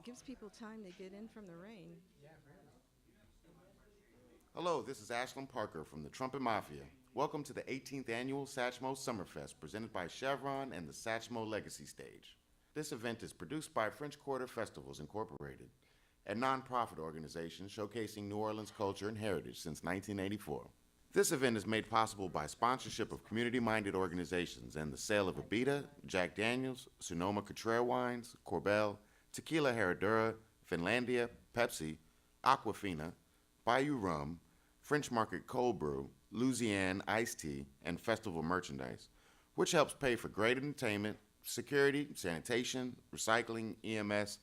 gives people time to get in from the rain. Hello, this is Ashlyn Parker from the Trumpet Mafia. Welcome to the 18th Annual Satchmo Summerfest presented by Chevron and the Satchmo Legacy Stage. This event is produced by French Quarter Festivals Incorporated, a nonprofit organization showcasing New Orleans culture and heritage since 1984. This event is made possible by sponsorship of community-minded organizations and the sale of Abita, Jack Daniels, Sonoma-Cutrer wines, Corbel, Tequila Herradura, Finlandia, Pepsi, Aquafina, Bayou Rum, French Market Cold Brew, Louisiana Iced Tea, and festival merchandise, which helps pay for great entertainment, security, sanitation, recycling, EMS,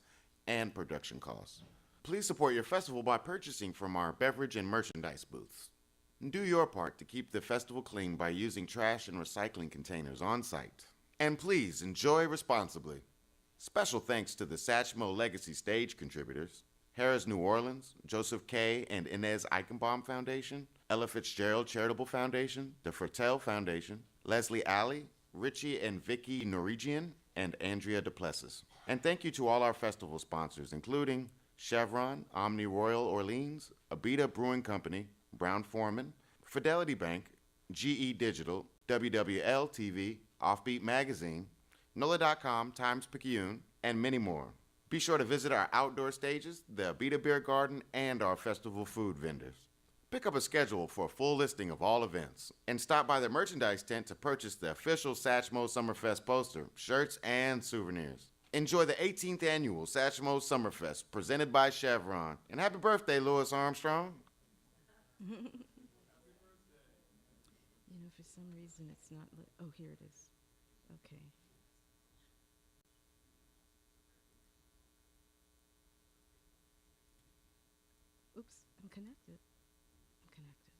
and production costs. Please support your festival by purchasing from our beverage and merchandise booths. Do your part to keep the festival clean by using trash and recycling containers on site. And please enjoy responsibly. Special thanks to the Satchmo Legacy Stage contributors, Harrah's New Orleans, Joseph K. and Inez Eichenbaum Foundation, Ella Fitzgerald Charitable Foundation, the Fertel Foundation, Leslie Alley, Richie and Vicky Norwegian, and Andrea Duplessis. And thank you to all our festival sponsors, including Chevron, Omni Royal Orleans, Abita Brewing Company, Brown Forman, Fidelity Bank, GE Digital, WWL TV, Offbeat Magazine, NOLA.com, Times-Picayune, and many more. Be sure to visit our outdoor stages, the Abita Beer Garden, and our festival food vendors. Pick up a schedule for a full listing of all events, and stop by the merchandise tent to purchase the official Satchmo Summerfest poster, shirts, and souvenirs. Enjoy the 18th Annual Satchmo Summerfest, presented by Chevron. And happy birthday, Louis Armstrong. You know, for some reason it's not oh, here it is. Okay. Oops, I'm connected. I'm connected.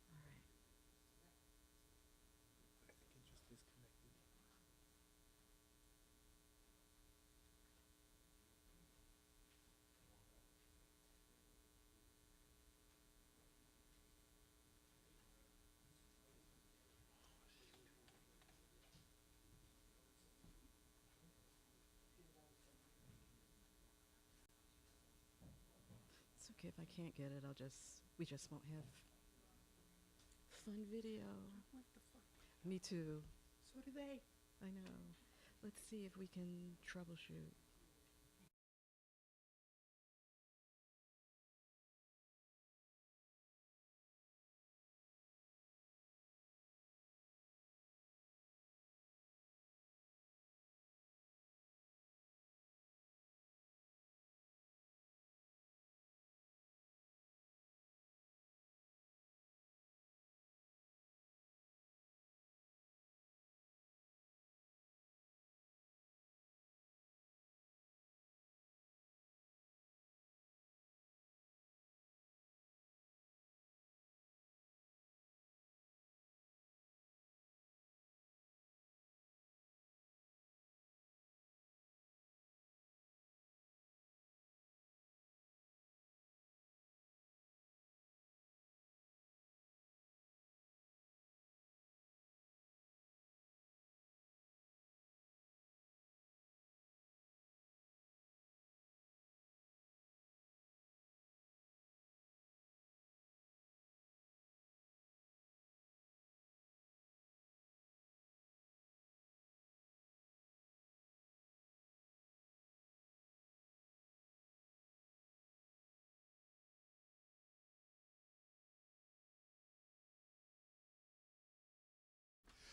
All right. It's okay if I can't get it. We just won't have fun video. What the fuck? Me too. So do they. I know. Let's see if we can troubleshoot.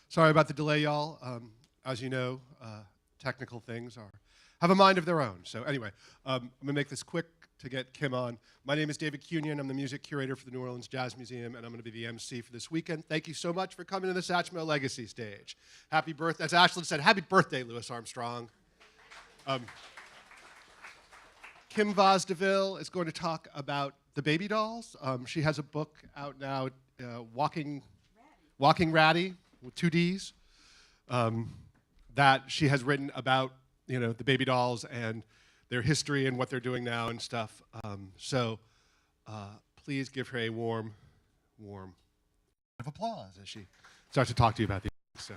Sorry about the delay, y'all. As you know, technical things have a mind of their own. So anyway, I'm gonna make this quick to get Kim on. My name is David Cunion. I'm the music curator for the New Orleans Jazz Museum, and I'm gonna be the MC for this weekend. Thank you so much for coming to the Satchmo Legacy Stage. Happy birthday, as Ashlyn said, happy birthday, Louis Armstrong. Kim Vaz-Deville is going to talk about the baby dolls. She has a book out now, Walking Ratty, with 2 Ds, that she has written about, the baby dolls and their history and what they're doing now and stuff. So please give her a warm round of applause as she starts to talk to you about these. So.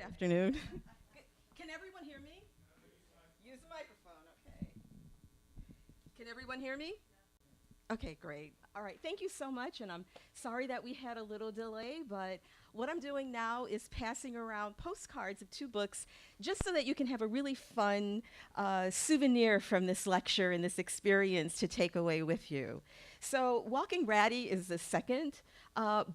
Afternoon. Can everyone hear me? Use the microphone, okay. Can everyone hear me? Okay, great. All right, thank you so much, and I'm sorry that we had a little delay, but what I'm doing now is passing around postcards of 2 books just so that you can have a really fun souvenir from this lecture and this experience to take away with you. So Walking Ratty is the second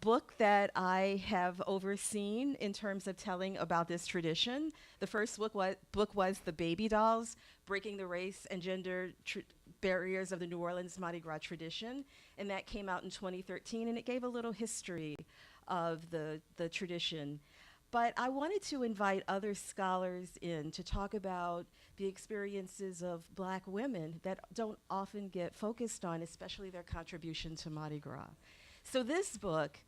book that I have overseen in terms of telling about this tradition. The first book was The Baby Dolls, Breaking the Race and Gender Barriers of the New Orleans Mardi Gras Tradition, and that came out in 2013, and it gave a little history of the tradition. But I wanted to invite other scholars in to talk about the experiences of Black women that don't often get focused on, especially their contribution to Mardi Gras. So this book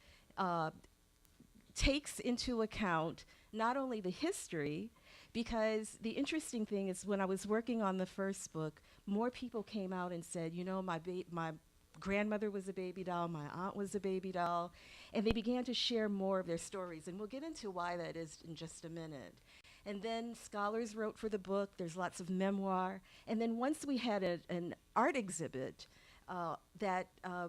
takes into account not only the history, because the interesting thing is when I was working on the first book, more people came out and said, you know, my grandmother was a baby doll, my aunt was a baby doll, and they began to share more of their stories, and we'll get into why that is in just a minute. And then scholars wrote for the book, there's lots of memoir, and then once we had an art exhibit,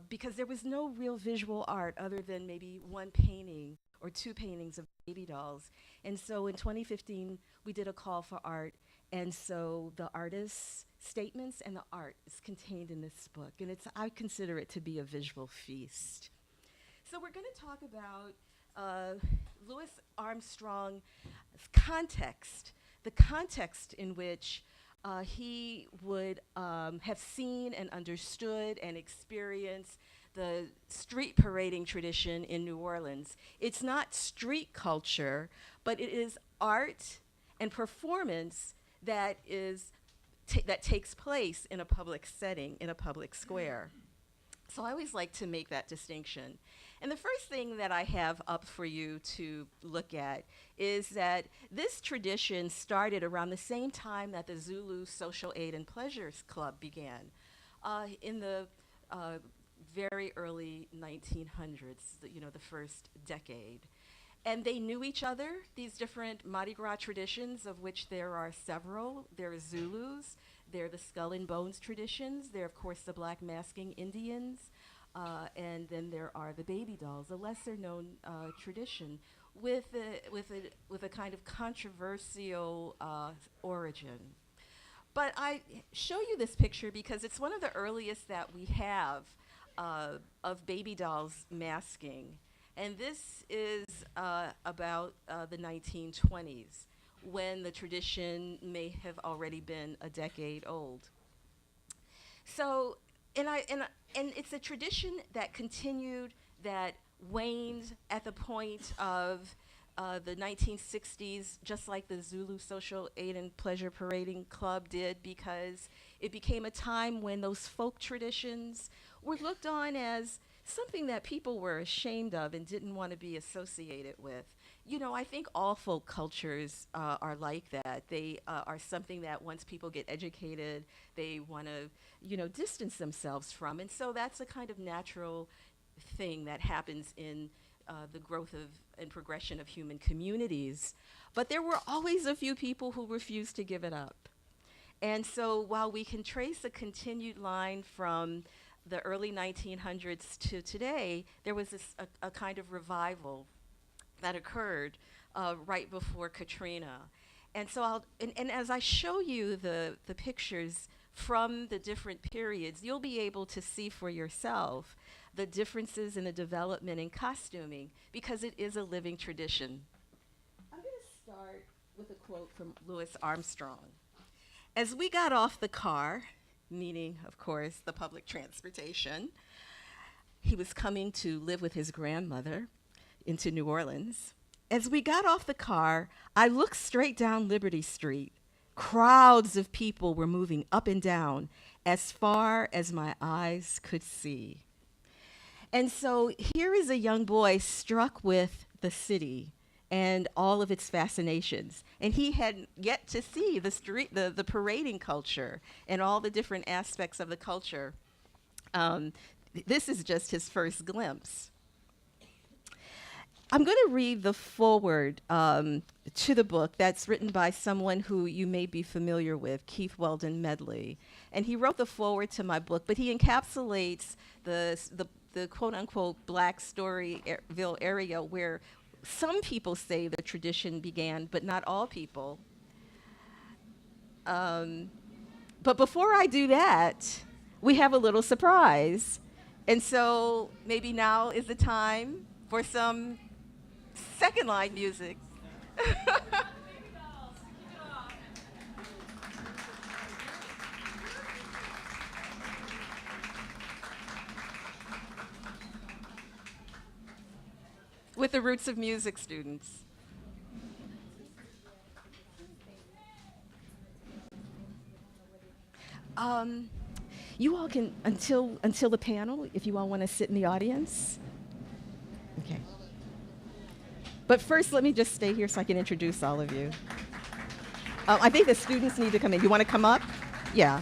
because there was no real visual art other than maybe 1 painting or 2 paintings of baby dolls. And so in 2015, we did a call for art, and so the artists' statements and the art is contained in this book, and I consider it to be a visual feast. So we're going to talk about Louis Armstrong's context, the context in which he would have seen and understood and experienced the street parading tradition in New Orleans. It's not street culture, but it is art and performance that takes place in a public setting, in a public square. So I always like to make that distinction. And the first thing that I have up for you to look at is that this tradition started around the same time that the Zulu Social Aid and Pleasures Club began, in the very early 1900s, the first decade. And they knew each other, these different Mardi Gras traditions, of which there are several. There are Zulus, there are the Skull and Bones traditions, there are, of course, the Black Masking Indians, and then there are the baby dolls, a lesser-known tradition with a kind of controversial origin. But I show you this picture because it's one of the earliest that we have of baby dolls masking. And this is about the 1920s, when the tradition may have already been a decade old. So, and it's a tradition that continued, that waned at the point of the 1960s, just like the Zulu Social Aid and Pleasure Parading Club did, because it became a time when those folk traditions were looked on as something that people were ashamed of and didn't want to be associated with. I think all folk cultures are like that. They are something that once people get educated, they want to, distance themselves from. And so that's a kind of natural thing that happens in the growth of and progression of human communities. But there were always a few people who refused to give it up. And so while we can trace a continued line from the early 1900s to today, there was a kind of revival that occurred right before Katrina. And so and as I show you the pictures from the different periods, you'll be able to see for yourself the differences in the development in costuming, because it is a living tradition. I'm going to start with a quote from Louis Armstrong. As we got off the car, meaning, of course, the public transportation, he was coming to live with his grandmother into New Orleans. As we got off the car, I looked straight down Liberty Street. Crowds of people were moving up and down as far as my eyes could see. And so here is a young boy struck with the city and all of its fascinations. And he had yet to see the parading culture and all the different aspects of the culture. This is just his first glimpse. I'm going to read the foreword to the book that's written by someone who you may be familiar with, Keith Weldon Medley. And he wrote the foreword to my book, but he encapsulates the quote-unquote Black Storyville area where some people say the tradition began, but not all people. But before I do that, we have a little surprise. And so maybe now is the time for some second line music. With the Roots of Music students. You all can, until the panel, if you all want to sit in the audience. Okay. But first, let me just stay here so I can introduce all of you. I think the students need to come in. You want to come up? Yeah.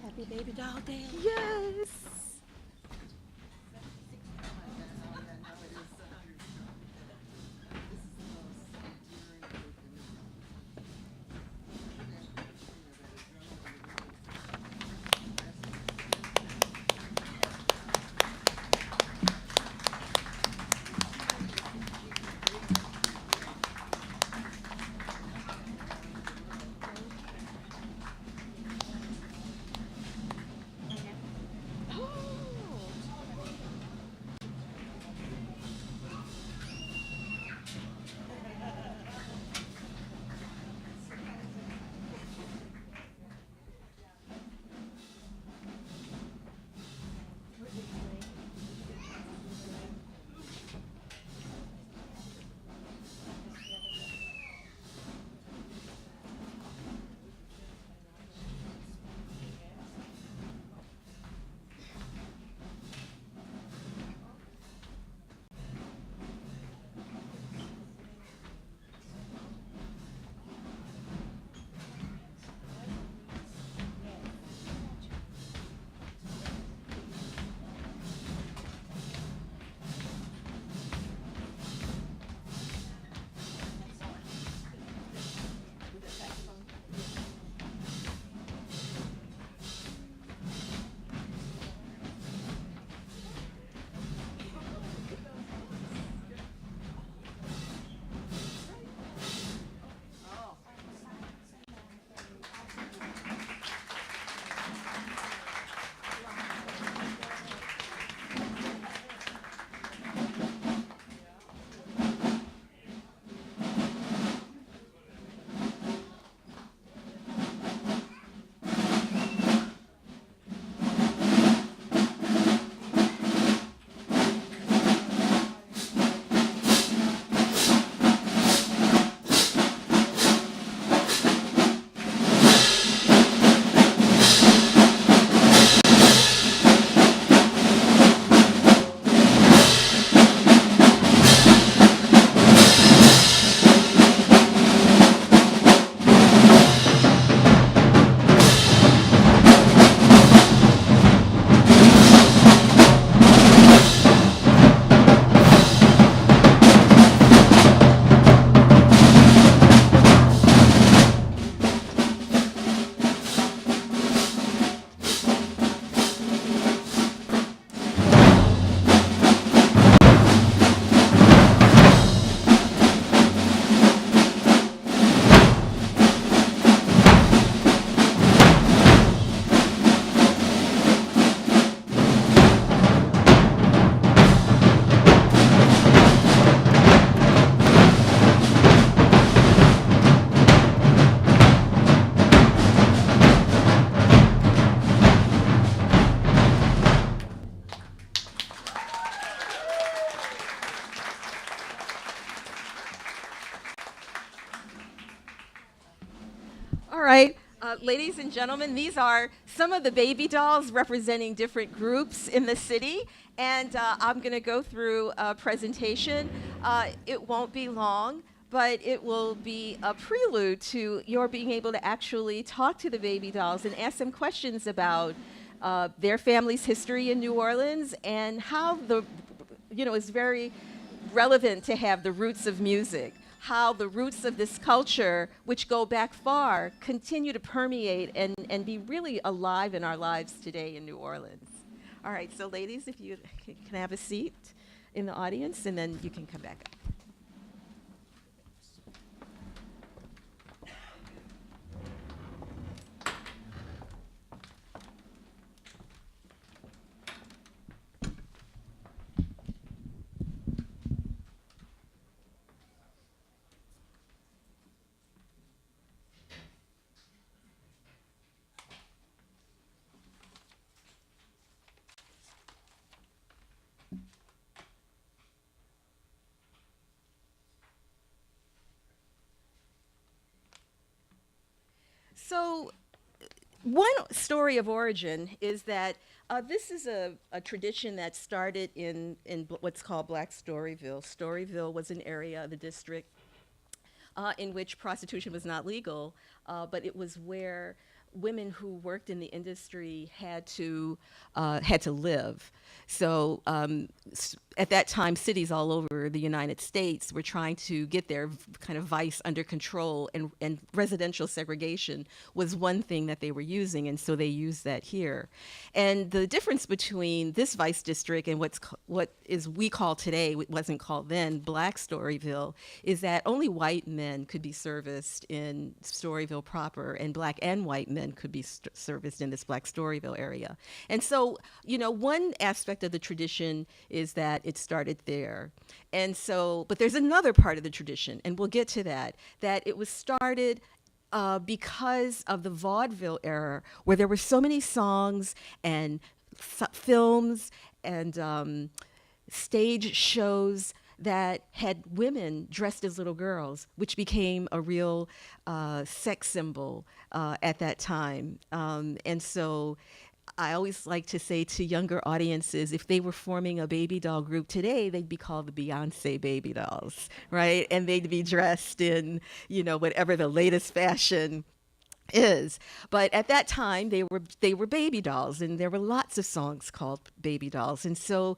Happy Baby Doll Day. Yes. ladies and gentlemen, these are some of the baby dolls representing different groups in the city. And I'm going to go through a presentation. It won't be long, but it will be a prelude to your being able to actually talk to the baby dolls and ask them questions about their family's history in New Orleans and how it's very relevant to have the roots of music, how the roots of this culture, which go back far, continue to permeate and be really alive in our lives today in New Orleans. All right, so ladies, if you can have a seat in the audience, and then you can come back up. So one story of origin is that this is a tradition that started in what's called Black Storyville. Storyville was an area of the district in which prostitution was not legal, but it was where women who worked in the industry had to live. So at that time, cities all over the United States were trying to get their kind of vice under control, and residential segregation was one thing that they were using, and so they used that here. And the difference between this vice district and what we call today, what wasn't called then, Black Storyville, is that only white men could be serviced in Storyville proper, and black and white men could be serviced in this Black Storyville area. And so, one aspect of the tradition is that it started there. And so, but there's another part of the tradition, and we'll get to that it was started because of the vaudeville era, where there were so many songs and films and stage shows that had women dressed as little girls, which became a real sex symbol at that time. And so I always like to say to younger audiences, if they were forming a baby doll group today, they'd be called the Beyonce baby dolls, right? And they'd be dressed in, whatever the latest fashion is. But at that time, they were baby dolls, and there were lots of songs called baby dolls. And so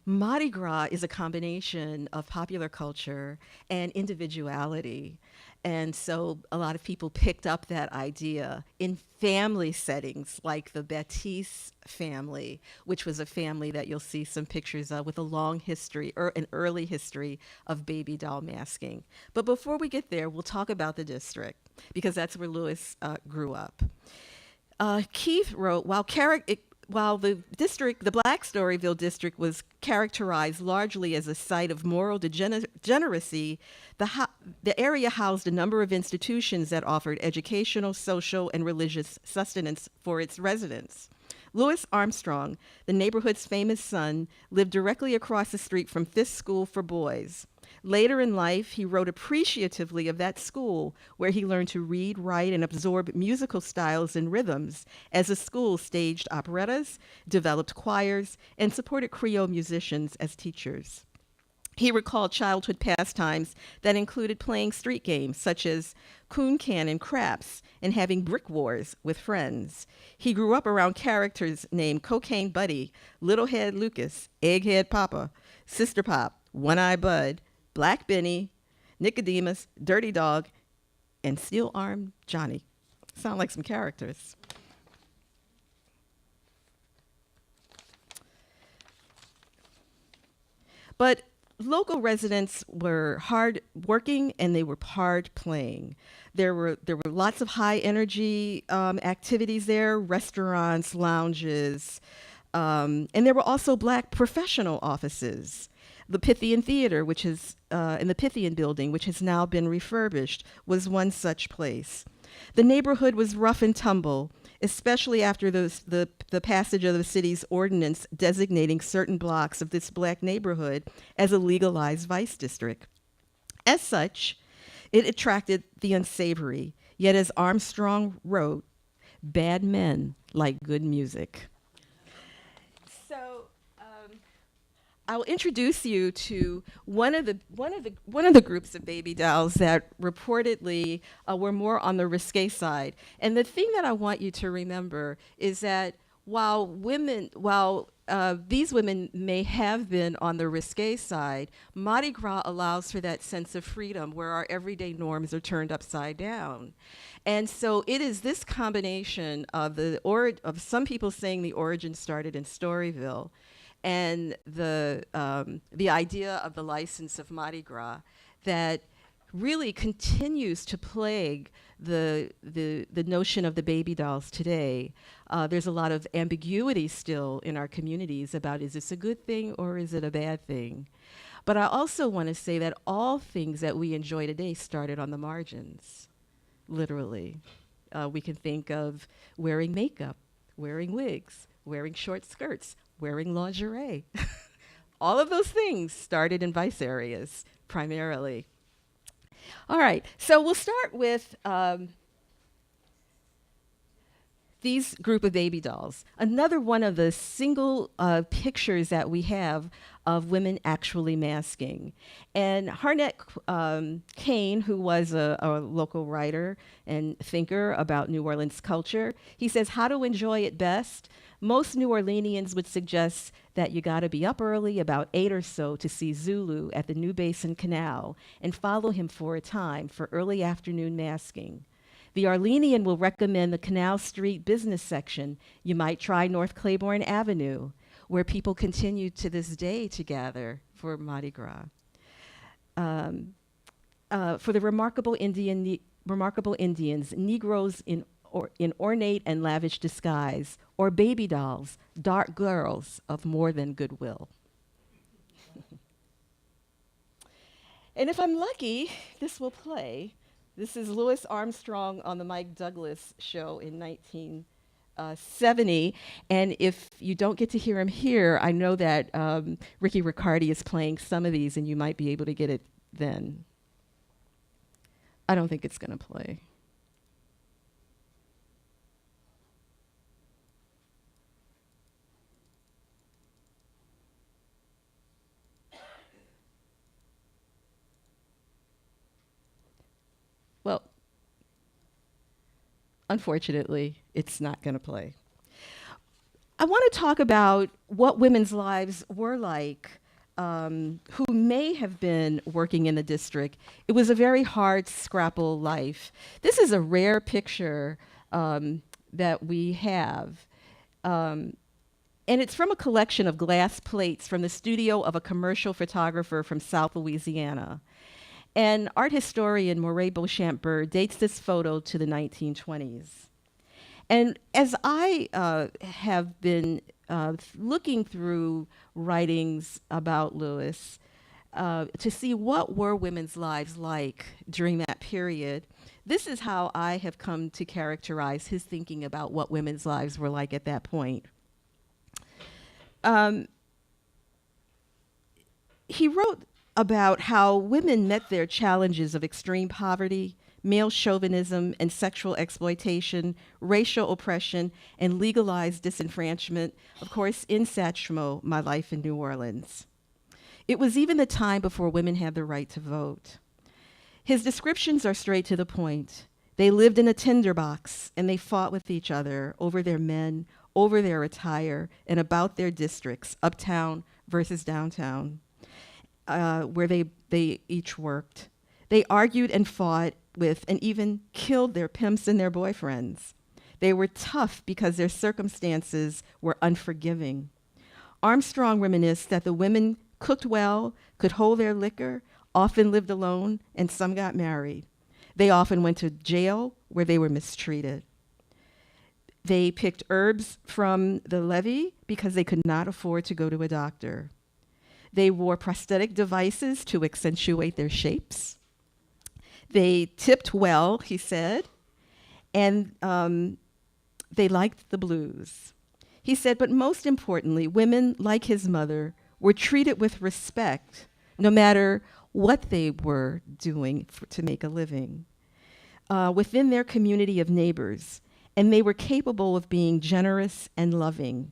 Mardi Gras is a combination of popular culture and individuality. And so a lot of people picked up that idea in family settings, like the Baptiste family, which was a family that you'll see some pictures of with a long history, or an early history of baby doll masking. But before we get there, we'll talk about the district, because that's where Louis grew up. Keith wrote, while the Black Storyville district was characterized largely as a site of moral degeneracy, the area housed a number of institutions that offered educational, social, and religious sustenance for its residents. Louis Armstrong, the neighborhood's famous son, lived directly across the street from Fisk School for Boys. Later in life, he wrote appreciatively of that school, where he learned to read, write, and absorb musical styles and rhythms, as the school staged operettas, developed choirs, and supported Creole musicians as teachers. He recalled childhood pastimes that included playing street games such as coon can and craps, and having brick wars with friends. He grew up around characters named Cocaine Buddy, Little Head Lucas, Egghead Papa, Sister Pop, One-Eye Bud, Black Benny, Nicodemus, Dirty Dog, and Steel Arm Johnny. Sound like some characters. But local residents were hard working, and they were hard playing. There were lots of high energy activities there, restaurants, lounges, and there were also Black professional offices. The Pythian Theater, which is in the Pythian building, which has now been refurbished, was one such place. The neighborhood was rough and tumble, especially after the passage of the city's ordinance designating certain blocks of this Black neighborhood as a legalized vice district. As such, it attracted the unsavory, Yet as Armstrong wrote, bad men like good music. So I'll introduce you to one of the groups of baby dolls that reportedly were more on the risque side. And the thing that I want you to remember is that while these women may have been on the risque side, Mardi Gras allows for that sense of freedom where our everyday norms are turned upside down. And so it is this combination of of some people saying the origin started in Storyville, and the idea of the license of Mardi Gras that really continues to plague the notion of the baby dolls today. There's a lot of ambiguity still in our communities about, is this a good thing or is it a bad thing? But I also want to say that all things that we enjoy today started on the margins, literally. We can think of wearing makeup, wearing wigs, wearing short skirts, wearing lingerie. All of those things started in vice areas, primarily. All right, so we'll start with these group of baby dolls. Another one of the single pictures that we have of women actually masking. And Harnett Kane, who was a local writer and thinker about New Orleans culture, he says, how to enjoy it best? Most New Orleanians would suggest that you gotta be up early, about 8 or so, to see Zulu at the New Basin Canal and follow him for a time for early afternoon masking. The Arlenian will recommend the Canal Street business section. You might try North Claiborne Avenue, where people continue to this day to gather for Mardi Gras. For the remarkable Indians, Negroes in ornate and lavish disguise, or baby dolls, dark girls of more than goodwill. And if I'm lucky, this will play. This is Louis Armstrong on the Mike Douglas show in 1970. And if you don't get to hear him here, I know that Ricky Riccardi is playing some of these, and you might be able to get it then. I don't think it's going to play. Well, unfortunately, it's not going to play. I want to talk about what women's lives were like who may have been working in the district. It was a very hard scrapple life. This is a rare picture that we have. And it's from a collection of glass plates from the studio of a commercial photographer from South Louisiana. And art historian Moray Beauchamp-Bird dates this photo to the 1920s. And as I have been looking through writings about Louis to see what were women's lives like during that period, this is how I have come to characterize his thinking about what women's lives were like at that point. He wrote about how women met their challenges of extreme poverty, male chauvinism and sexual exploitation, racial oppression, and legalized disenfranchisement, of course, in Satchmo, My Life in New Orleans. It was even the time before women had the right to vote. His descriptions are straight to the point. They lived in a tinderbox, and they fought with each other over their men, over their attire, and about their districts, uptown versus downtown, where they each worked. They argued and fought with and even killed their pimps and their boyfriends. They were tough because their circumstances were unforgiving. Armstrong reminisced that the women cooked well, could hold their liquor, often lived alone, and some got married. They often went to jail where they were mistreated. They picked herbs from the levee because they could not afford to go to a doctor. They wore prosthetic devices to accentuate their shapes. They tipped well, he said, and they liked the blues. He said, but most importantly, women, like his mother, were treated with respect, no matter what they were doing to make a living. within their community of neighbors, and they were capable of being generous and loving.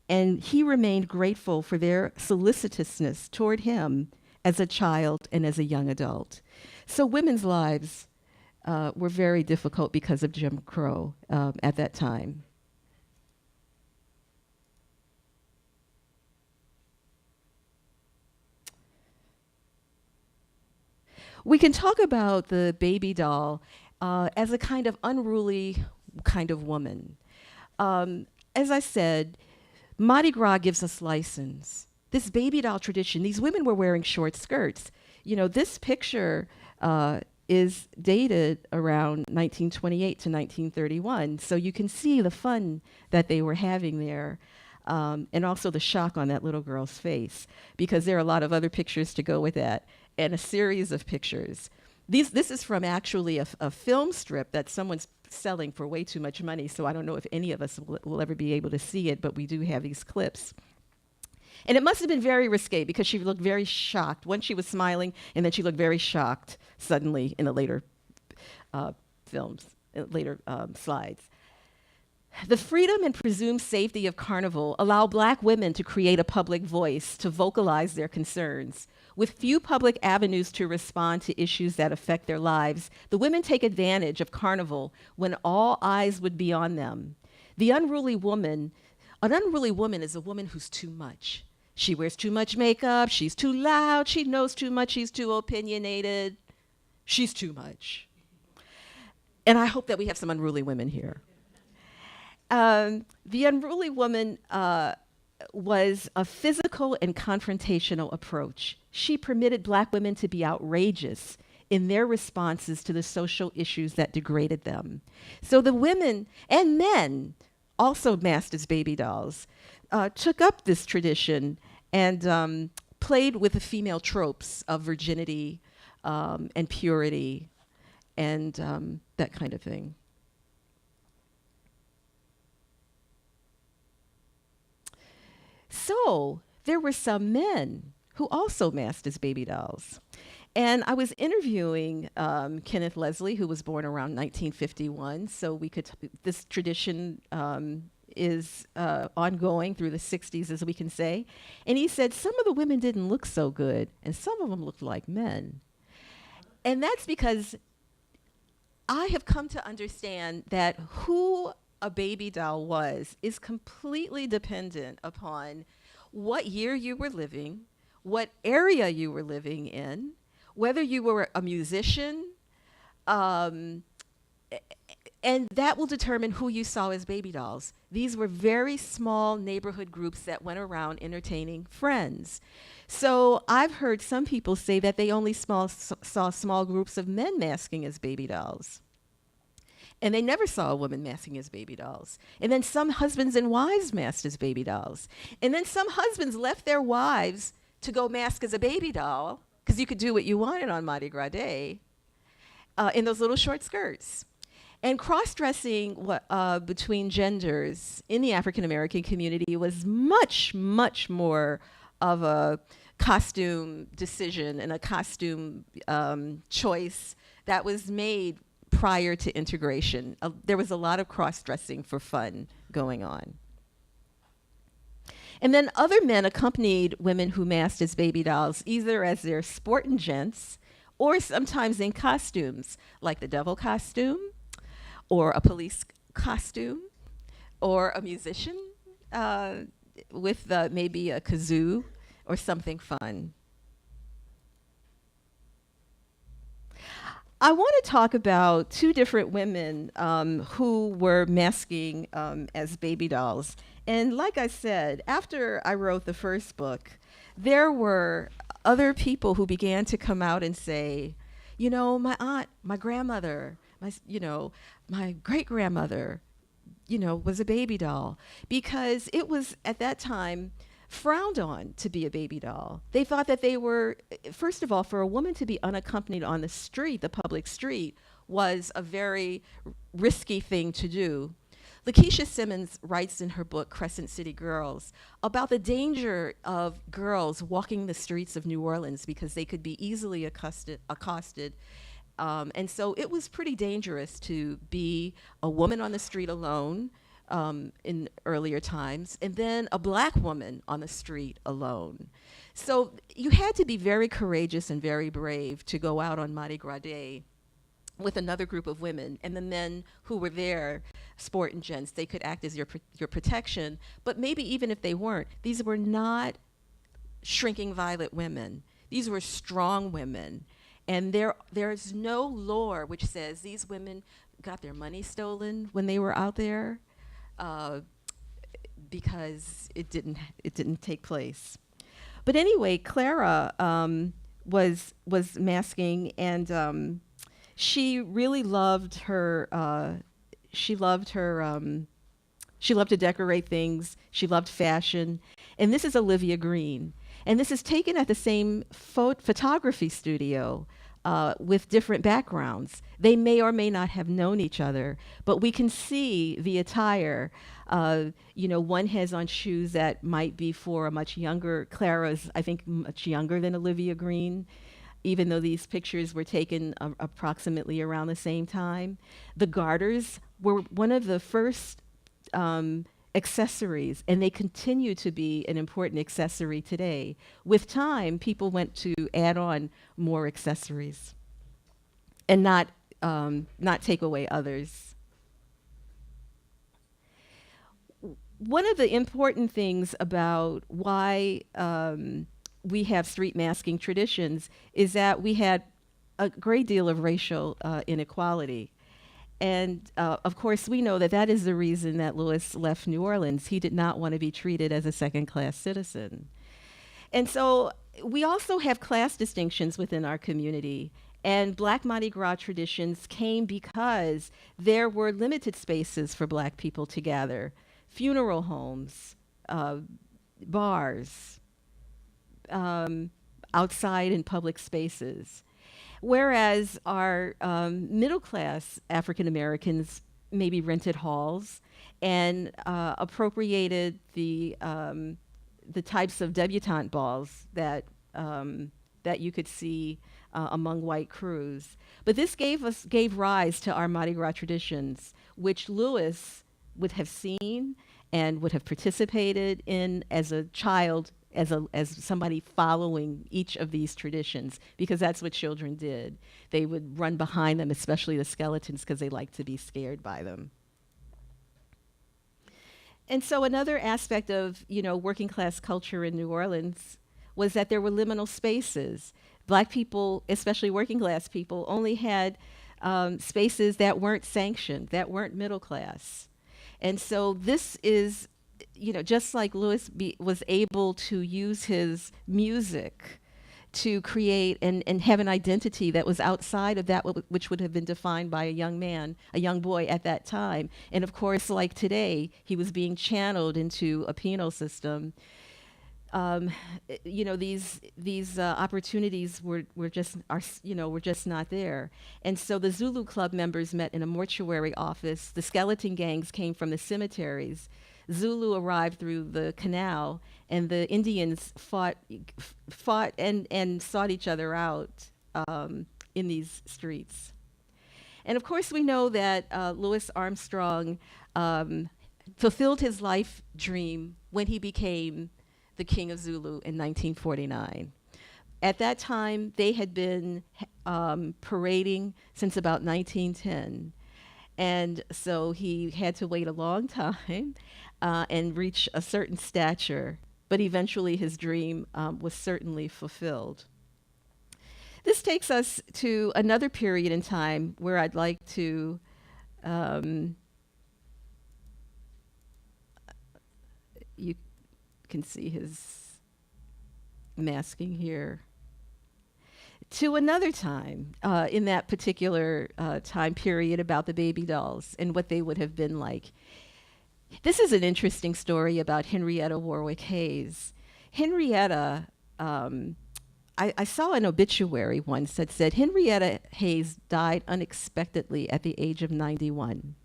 And he remained grateful for their solicitousness toward him as a child and as a young adult. So women's lives were very difficult because of Jim Crow at that time. We can talk about the baby doll as a kind of unruly kind of woman. As I said, Mardi Gras gives us license. This baby doll tradition, these women were wearing short skirts. You know, this picture is dated around 1928 to 1931, so you can see the fun that they were having there. And also the shock on that little girl's face, because there are a lot of other pictures to go with that, and a series of pictures. This is from actually a film strip that someone's selling for way too much money, so I don't know if any of us will ever be able to see it, but we do have these clips. And it must have been very risque because she looked very shocked. Once she was smiling, and then she looked very shocked suddenly in the later slides. The freedom and presumed safety of Carnival allow Black women to create a public voice, to vocalize their concerns. With few public avenues to respond to issues that affect their lives, the women take advantage of Carnival when all eyes would be on them. An unruly woman is a woman who's too much. She wears too much makeup, she's too loud, she knows too much, she's too opinionated. She's too much. And I hope that we have some unruly women here. The unruly woman was a physical and confrontational approach. She permitted Black women to be outrageous in their responses to the social issues that degraded them. So the women and men, also masked as baby dolls, took up this tradition and played with the female tropes of virginity and purity and that kind of thing. So there were some men who also masked as baby dolls. And I was interviewing Kenneth Leslie, who was born around 1951. So this tradition is ongoing through the 60s, as we can say. And he said some of the women didn't look so good, and some of them looked like men. And that's because I have come to understand that who a baby doll was is completely dependent upon what year you were living, what area you were living in, whether you were a musician, and that will determine who you saw as baby dolls. These were very small neighborhood groups that went around entertaining friends. So I've heard some people say that they only saw small groups of men masking as baby dolls. And they never saw a woman masking as baby dolls. And then some husbands and wives masked as baby dolls. And then some husbands left their wives to go mask as a baby doll, because you could do what you wanted on Mardi Gras Day, in those little short skirts. And cross-dressing between genders in the African-American community was much, much more of a costume decision and a costume choice that was made prior to integration. There was a lot of cross-dressing for fun going on. And then other men accompanied women who masked as baby dolls, either as their sporting gents or sometimes in costumes, like the devil costume, or a police costume, or a musician with maybe a kazoo or something fun. I want to talk about two different women who were masking as baby dolls. And like I said, after I wrote the first book, there were other people who began to come out and say, you know, my aunt, my grandmother, my great-grandmother, was a baby doll. Because it was, at that time, frowned on to be a baby doll. They thought that they were, first of all, for a woman to be unaccompanied on the street, the public street, was a very risky thing to do. Lakeisha Simmons writes in her book, Crescent City Girls, about the danger of girls walking the streets of New Orleans because they could be easily accosted And so it was pretty dangerous to be a woman on the street alone in earlier times, and then a black woman on the street alone. So you had to be very courageous and very brave to go out on Mardi Gras Day with another group of women, and the men who were there, sport and gents, they could act as your protection. But maybe even if they weren't, these were not shrinking violet women. These were strong women. And there's no lore which says these women got their money stolen when they were out there, because it didn't take place. But anyway, Clara was masking, and she really loved her. She loved to decorate things. She loved fashion, and this is Olivia Green, and this is taken at the same photography studio. With different backgrounds. They may or may not have known each other, but we can see the attire. One has on shoes that might be for a much younger, Clara's, I think, much younger than Olivia Green, even though these pictures were taken approximately around the same time. The garters were one of the first accessories, and they continue to be an important accessory today. With time, people went to add on more accessories and not take away others. One of the important things about why we have street masking traditions is that we had a great deal of racial inequality. And of course, we know that that is the reason that Louis left New Orleans. He did not want to be treated as a second-class citizen. And so we also have class distinctions within our community. And Black Mardi Gras traditions came because there were limited spaces for Black people to gather. Funeral homes, bars, outside in public spaces. Whereas our middle-class African Americans maybe rented halls and appropriated the types of debutante balls that you could see among white crews. But this gave rise to our Mardi Gras traditions, which Louis would have seen and would have participated in as a child, as somebody following each of these traditions, because that's what children did. They would run behind them, especially the skeletons, because they liked to be scared by them. And so another aspect of, working class culture in New Orleans was that there were liminal spaces. Black people, especially working class people, only had spaces that weren't sanctioned, that weren't middle class. And so this is, just like Louis was able to use his music to create and have an identity that was outside of that which would have been defined by a young man, a young boy at that time. And of course, like today, he was being channeled into a penal system. These opportunities were just not there. And so the Zulu Club members met in a mortuary office. The skeleton gangs came from the cemeteries. Zulu arrived through the canal, and the Indians fought and sought each other out in these streets. And of course, we know that Louis Armstrong fulfilled his life dream when he became the King of Zulu in 1949. At that time, they had been parading since about 1910. And so he had to wait a long time and reach a certain stature, but eventually his dream was certainly fulfilled. This takes us to another period in time where I'd like to you can see his masking here. To another time in that particular time period about the baby dolls and what they would have been like. This is an interesting story about Henrietta Warwick Hayes. Henrietta, I saw an obituary once that said Henrietta Hayes died unexpectedly at the age of 91.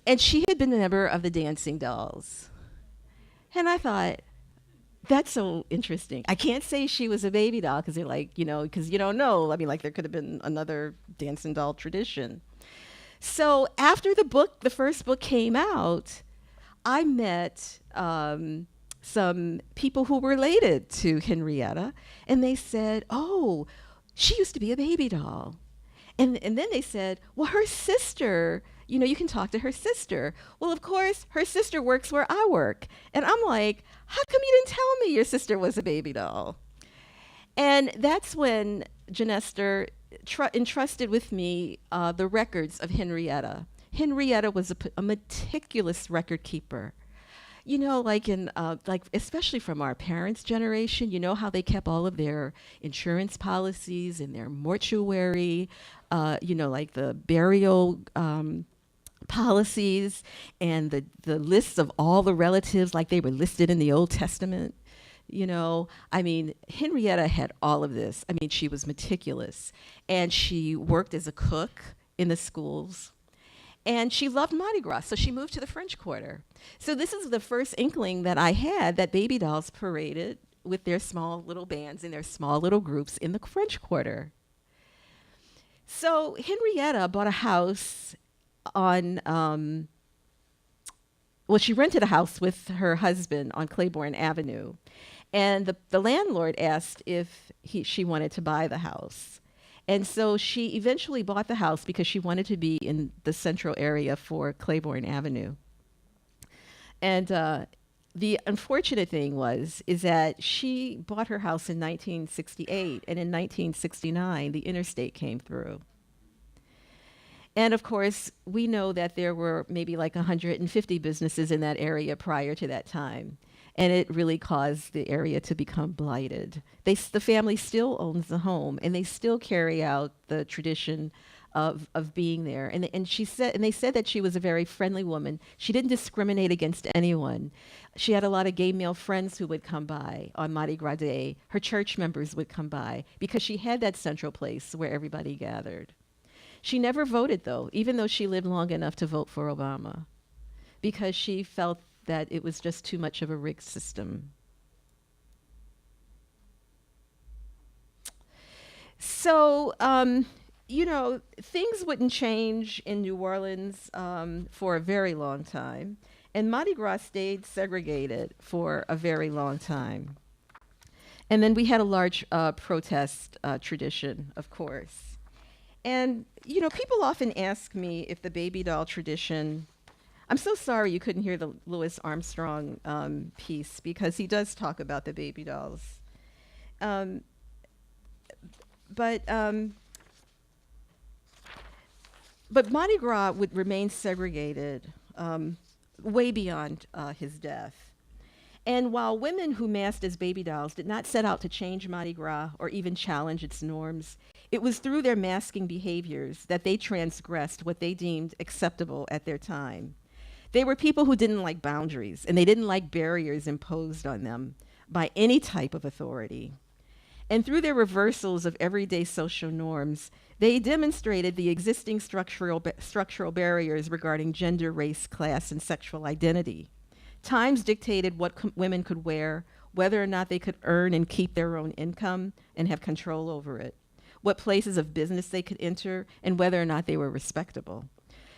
And she had been a member of the Dancing Dolls. And I thought, That's so interesting. I can't say she was a baby doll because they're like, because you don't know. I mean, like there could have been another dancing doll tradition. So after the first book came out, I met some people who were related to Henrietta, and they said, "Oh, she used to be a baby doll." And then they said, "Well, her sister, you can talk to her sister." Well, of course, her sister works where I work. And I'm like, "How come you didn't tell me your sister was a baby doll?" And that's when Janester entrusted with me the records of Henrietta. Henrietta was a meticulous record keeper. Like especially from our parents' generation, how they kept all of their insurance policies and their mortuary, like the burial policies and the lists of all the relatives, like they were listed in the Old Testament. I mean, Henrietta had all of this. I mean, she was meticulous, and she worked as a cook in the schools. And she loved Mardi Gras, so she moved to the French Quarter. So this is the first inkling that I had that baby dolls paraded with their small little bands and their small little groups in the French Quarter. So Henrietta bought a house she rented a house with her husband on Claiborne Avenue. And the landlord asked if she wanted to buy the house. And so she eventually bought the house because she wanted to be in the central area for Claiborne Avenue. And the unfortunate thing is that she bought her house in 1968, and in 1969, the interstate came through. And of course, we know that there were maybe like 150 businesses in that area prior to that time. And it really caused the area to become blighted. The family still owns the home, and they still carry out the tradition of being there. And they said that she was a very friendly woman. She didn't discriminate against anyone. She had a lot of gay male friends who would come by on Mardi Gras Day. Her church members would come by because she had that central place where everybody gathered. She never voted, though, even though she lived long enough to vote for Obama, because she felt that it was just too much of a rigged system. So, things wouldn't change in New Orleans for a very long time. And Mardi Gras stayed segregated for a very long time. And then we had a large protest tradition, of course. And, people often ask me if the baby doll tradition. I'm so sorry you couldn't hear the Louis Armstrong piece, because he does talk about the baby dolls. But Mardi Gras would remain segregated way beyond his death. And while women who masked as baby dolls did not set out to change Mardi Gras or even challenge its norms, it was through their masking behaviors that they transgressed what they deemed acceptable at their time. They were people who didn't like boundaries, and they didn't like barriers imposed on them by any type of authority. And through their reversals of everyday social norms, they demonstrated the existing structural barriers regarding gender, race, class, and sexual identity. Times dictated what women could wear, whether or not they could earn and keep their own income and have control over it, what places of business they could enter, and whether or not they were respectable.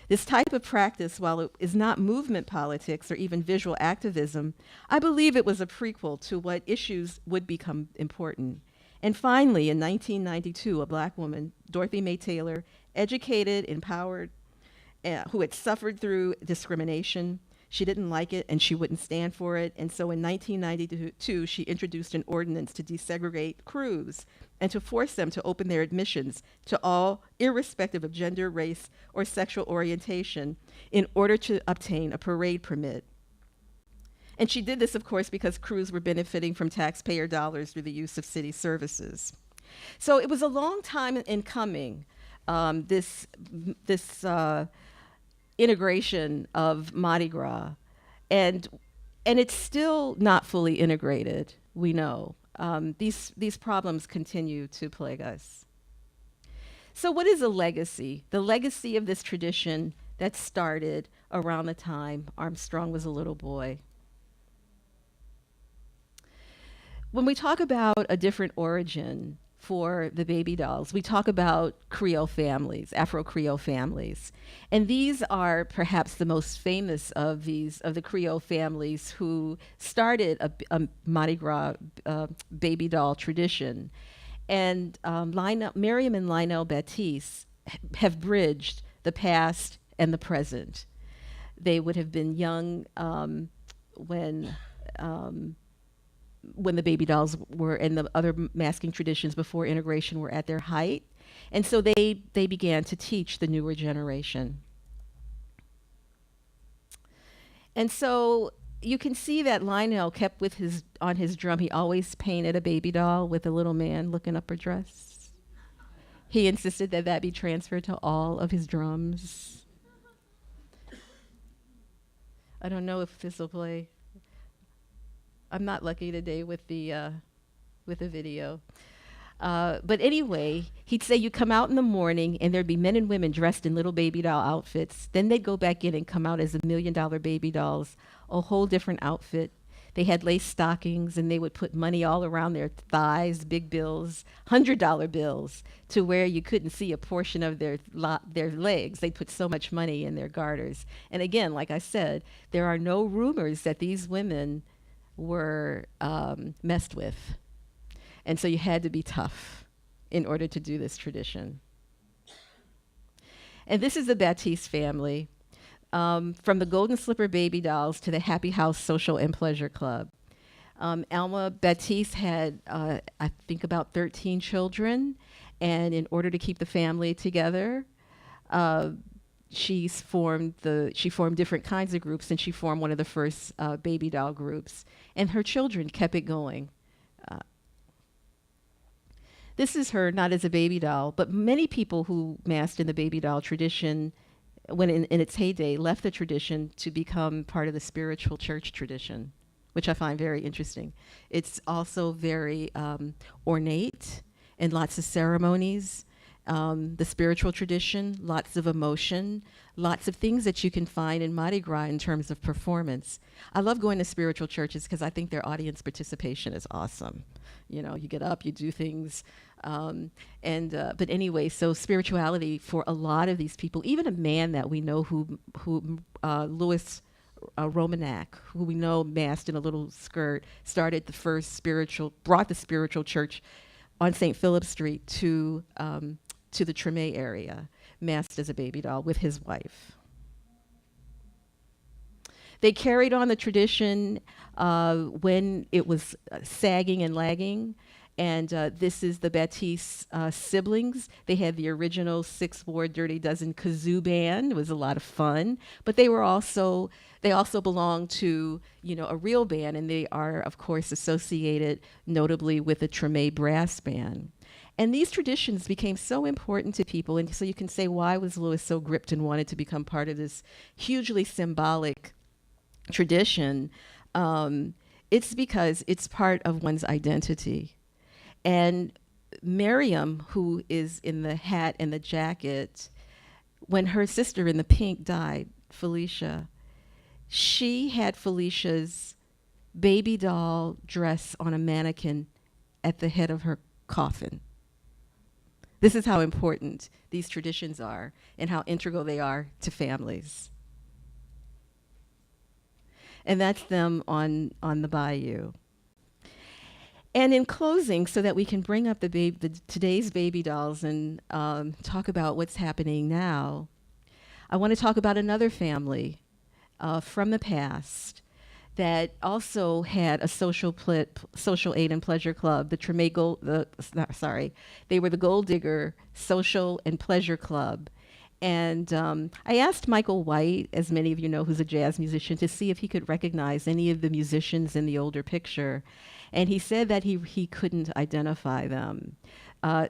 This type of practice, while it is not movement politics or even visual activism, I believe it was a prequel to what issues would become important. And finally, in 1992, a Black woman, Dorothy Mae Taylor, educated, empowered, who had suffered through discrimination. She didn't like it, and she wouldn't stand for it. And so in 1992, she introduced an ordinance to desegregate crews and to force them to open their admissions to all, irrespective of gender, race, or sexual orientation, in order to obtain a parade permit. And she did this, of course, because crews were benefiting from taxpayer dollars through the use of city services. So it was a long time in coming, this integration of Mardi Gras. And it's still not fully integrated, we know. These problems continue to plague us. So what is a legacy? The legacy of this tradition that started around the time Armstrong was a little boy. When we talk about a different origin for the baby dolls, we talk about Creole families, Afro Creole families. And these are perhaps the most famous of the Creole families who started a Mardi Gras baby doll tradition. And Miriam and Lionel Baptiste have bridged the past and the present. They would have been young when the baby dolls were and the other masking traditions before integration were at their height. And so they began to teach the newer generation. And so you can see that Lionel kept on his drum, he always painted a baby doll with a little man looking up her dress. He insisted that that be transferred to all of his drums. I don't know if this will play. I'm not lucky today with the video. But anyway, he'd say you come out in the morning and there'd be men and women dressed in little baby doll outfits. Then they'd go back in and come out as $1 million baby dolls, a whole different outfit. They had lace stockings and they would put money all around their thighs, big bills, $100 bills, to where you couldn't see a portion of their legs. They put so much money in their garters. And again, like I said, there are no rumors that these women were messed with. And so you had to be tough in order to do this tradition. And this is the Baptiste family, from the Golden Slipper baby dolls to the Happy House Social and Pleasure Club. Alma Baptiste had, I think, about 13 children. And in order to keep the family together, she formed different kinds of groups, and she formed one of the first baby doll groups. And her children kept it going. This is her, not as a baby doll, but many people who masked in the baby doll tradition, when in its heyday, left the tradition to become part of the spiritual church tradition, which I find very interesting. It's also very ornate and lots of ceremonies. The spiritual tradition, lots of emotion, lots of things that you can find in Mardi Gras in terms of performance. I love going to spiritual churches because I think their audience participation is awesome. You know, you get up, you do things. But anyway, so spirituality for a lot of these people, even a man that we know who Louis Romanak, who we know masked in a little skirt, brought the spiritual church on St. Philip Street to the Treme area, masked as a baby doll with his wife. They carried on the tradition when it was sagging and lagging. And this is the Baptiste siblings. They had the original 6-Ward Dirty Dozen kazoo band. It was a lot of fun. But they also belonged to, a real band, and they are, of course, associated notably with the Treme brass band. And these traditions became so important to people. And so you can say, why was Louis so gripped and wanted to become part of this hugely symbolic tradition? It's because it's part of one's identity. And Miriam, who is in the hat and the jacket, when her sister in the pink died, Felicia, she had Felicia's baby doll dress on a mannequin at the head of her coffin. This is how important these traditions are and how integral they are to families. And that's them on the bayou. And in closing, so that we can bring up today's baby dolls and talk about what's happening now, I want to talk about another family from the past that also had a social aid and pleasure club, the Treme they were the Gold Digger Social and Pleasure Club. And I asked Michael White, as many of you know, who's a jazz musician, to see if he could recognize any of the musicians in the older picture. And he said that he couldn't identify them.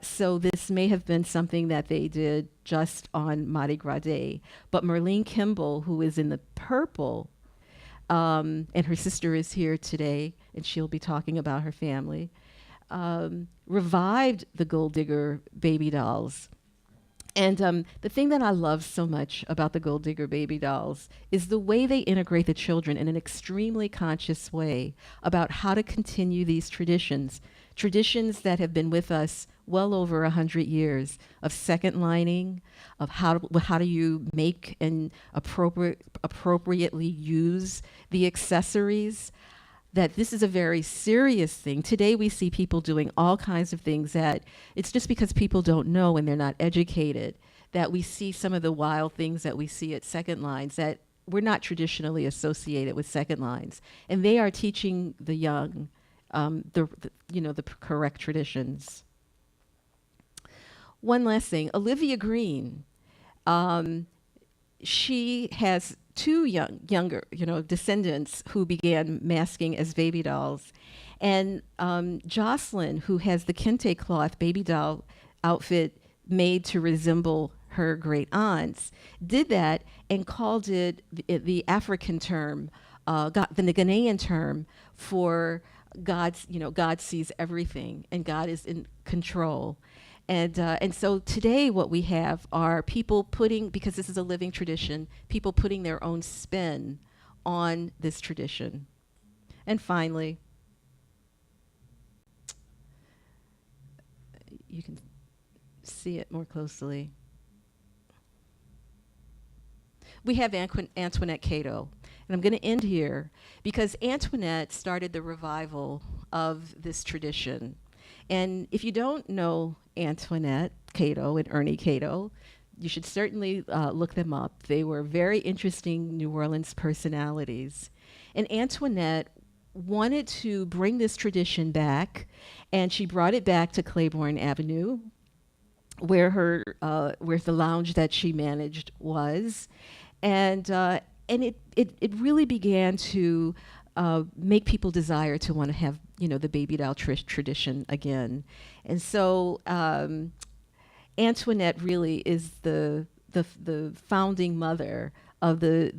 So this may have been something that they did just on Mardi Gras Day. But Merlene Kimball, who is in the purple, and her sister is here today, and she'll be talking about her family, revived the Gold Digger baby dolls And the thing that I love so much about the Gold Digger Baby Dolls is the way they integrate the children in an extremely conscious way about how to continue these traditions, traditions that have been with us well over 100 years of second lining, of how do you make and appropriately use the accessories, that this is a very serious thing. Today we see people doing all kinds of things that it's just because people don't know and they're not educated that we see some of the wild things that we see at second lines that we're not traditionally associated with second lines. And they are teaching the young the correct traditions. One last thing, Olivia Green, she has two younger descendants who began masking as baby dolls. And Jocelyn, who has the kente cloth baby doll outfit made to resemble her great aunts, did that and called it the African term, the Ghanaian term for God sees everything and God is in control. And so today what we have are people putting, because this is a living tradition, people putting their own spin on this tradition. And finally, you can see it more closely. We have Antoinette Cato. And I'm going to end here because Antoinette started the revival of this tradition. And if you don't know Antoinette Cato and Ernie Cato, you should certainly look them up. They were very interesting New Orleans personalities. And Antoinette wanted to bring this tradition back, and she brought it back to Claiborne Avenue, where the lounge that she managed was. And it really began to make people desire to want to have the baby doll tradition again. And so Antoinette really is the founding mother of the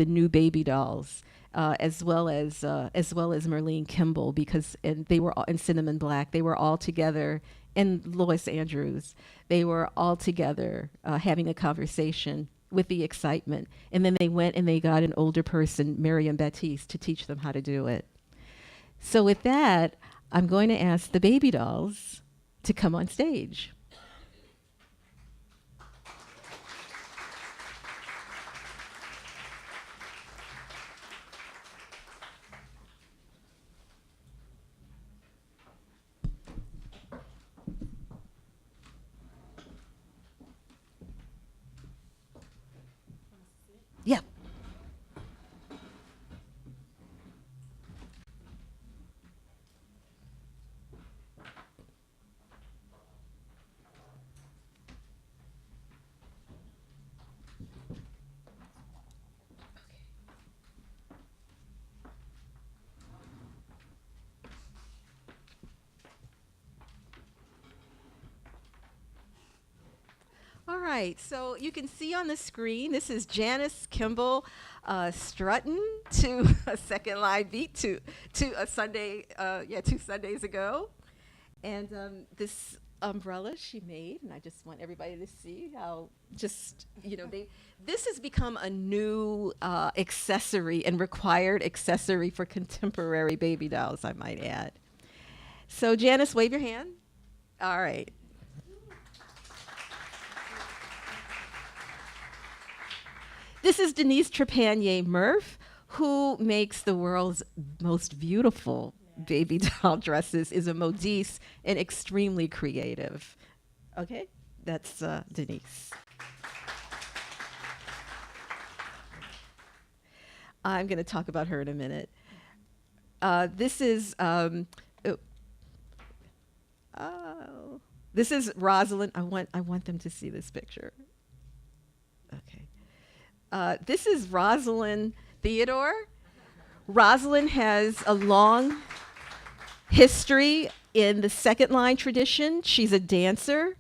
new baby dolls, as well as Merlene Kimball, because they were all in Cinnamon Black. They were all together, and Lois Andrews. They were all together having a conversation with the excitement. And then they went and they got an older person, Miriam Baptiste, to teach them how to do it. So with that, I'm going to ask the baby dolls to come on stage. Yeah. All right, so you can see on the screen, this is Janice Kimball strutting to a second line beat to a Sunday, 2 Sundays ago. And this umbrella she made, and I just want everybody to see how this has become a new accessory and required accessory for contemporary baby dolls, I might add. So Janice, wave your hand. All right. This is Denise Trepanier Murph, who makes the world's most beautiful baby doll dresses, is a modiste and extremely creative. Okay, that's Denise. I'm going to talk about her in a minute. This is Rosalind. I want them to see this picture. Okay. This is Rosalind Theodore. Rosalind has a long history in the second line tradition. She's a dancer,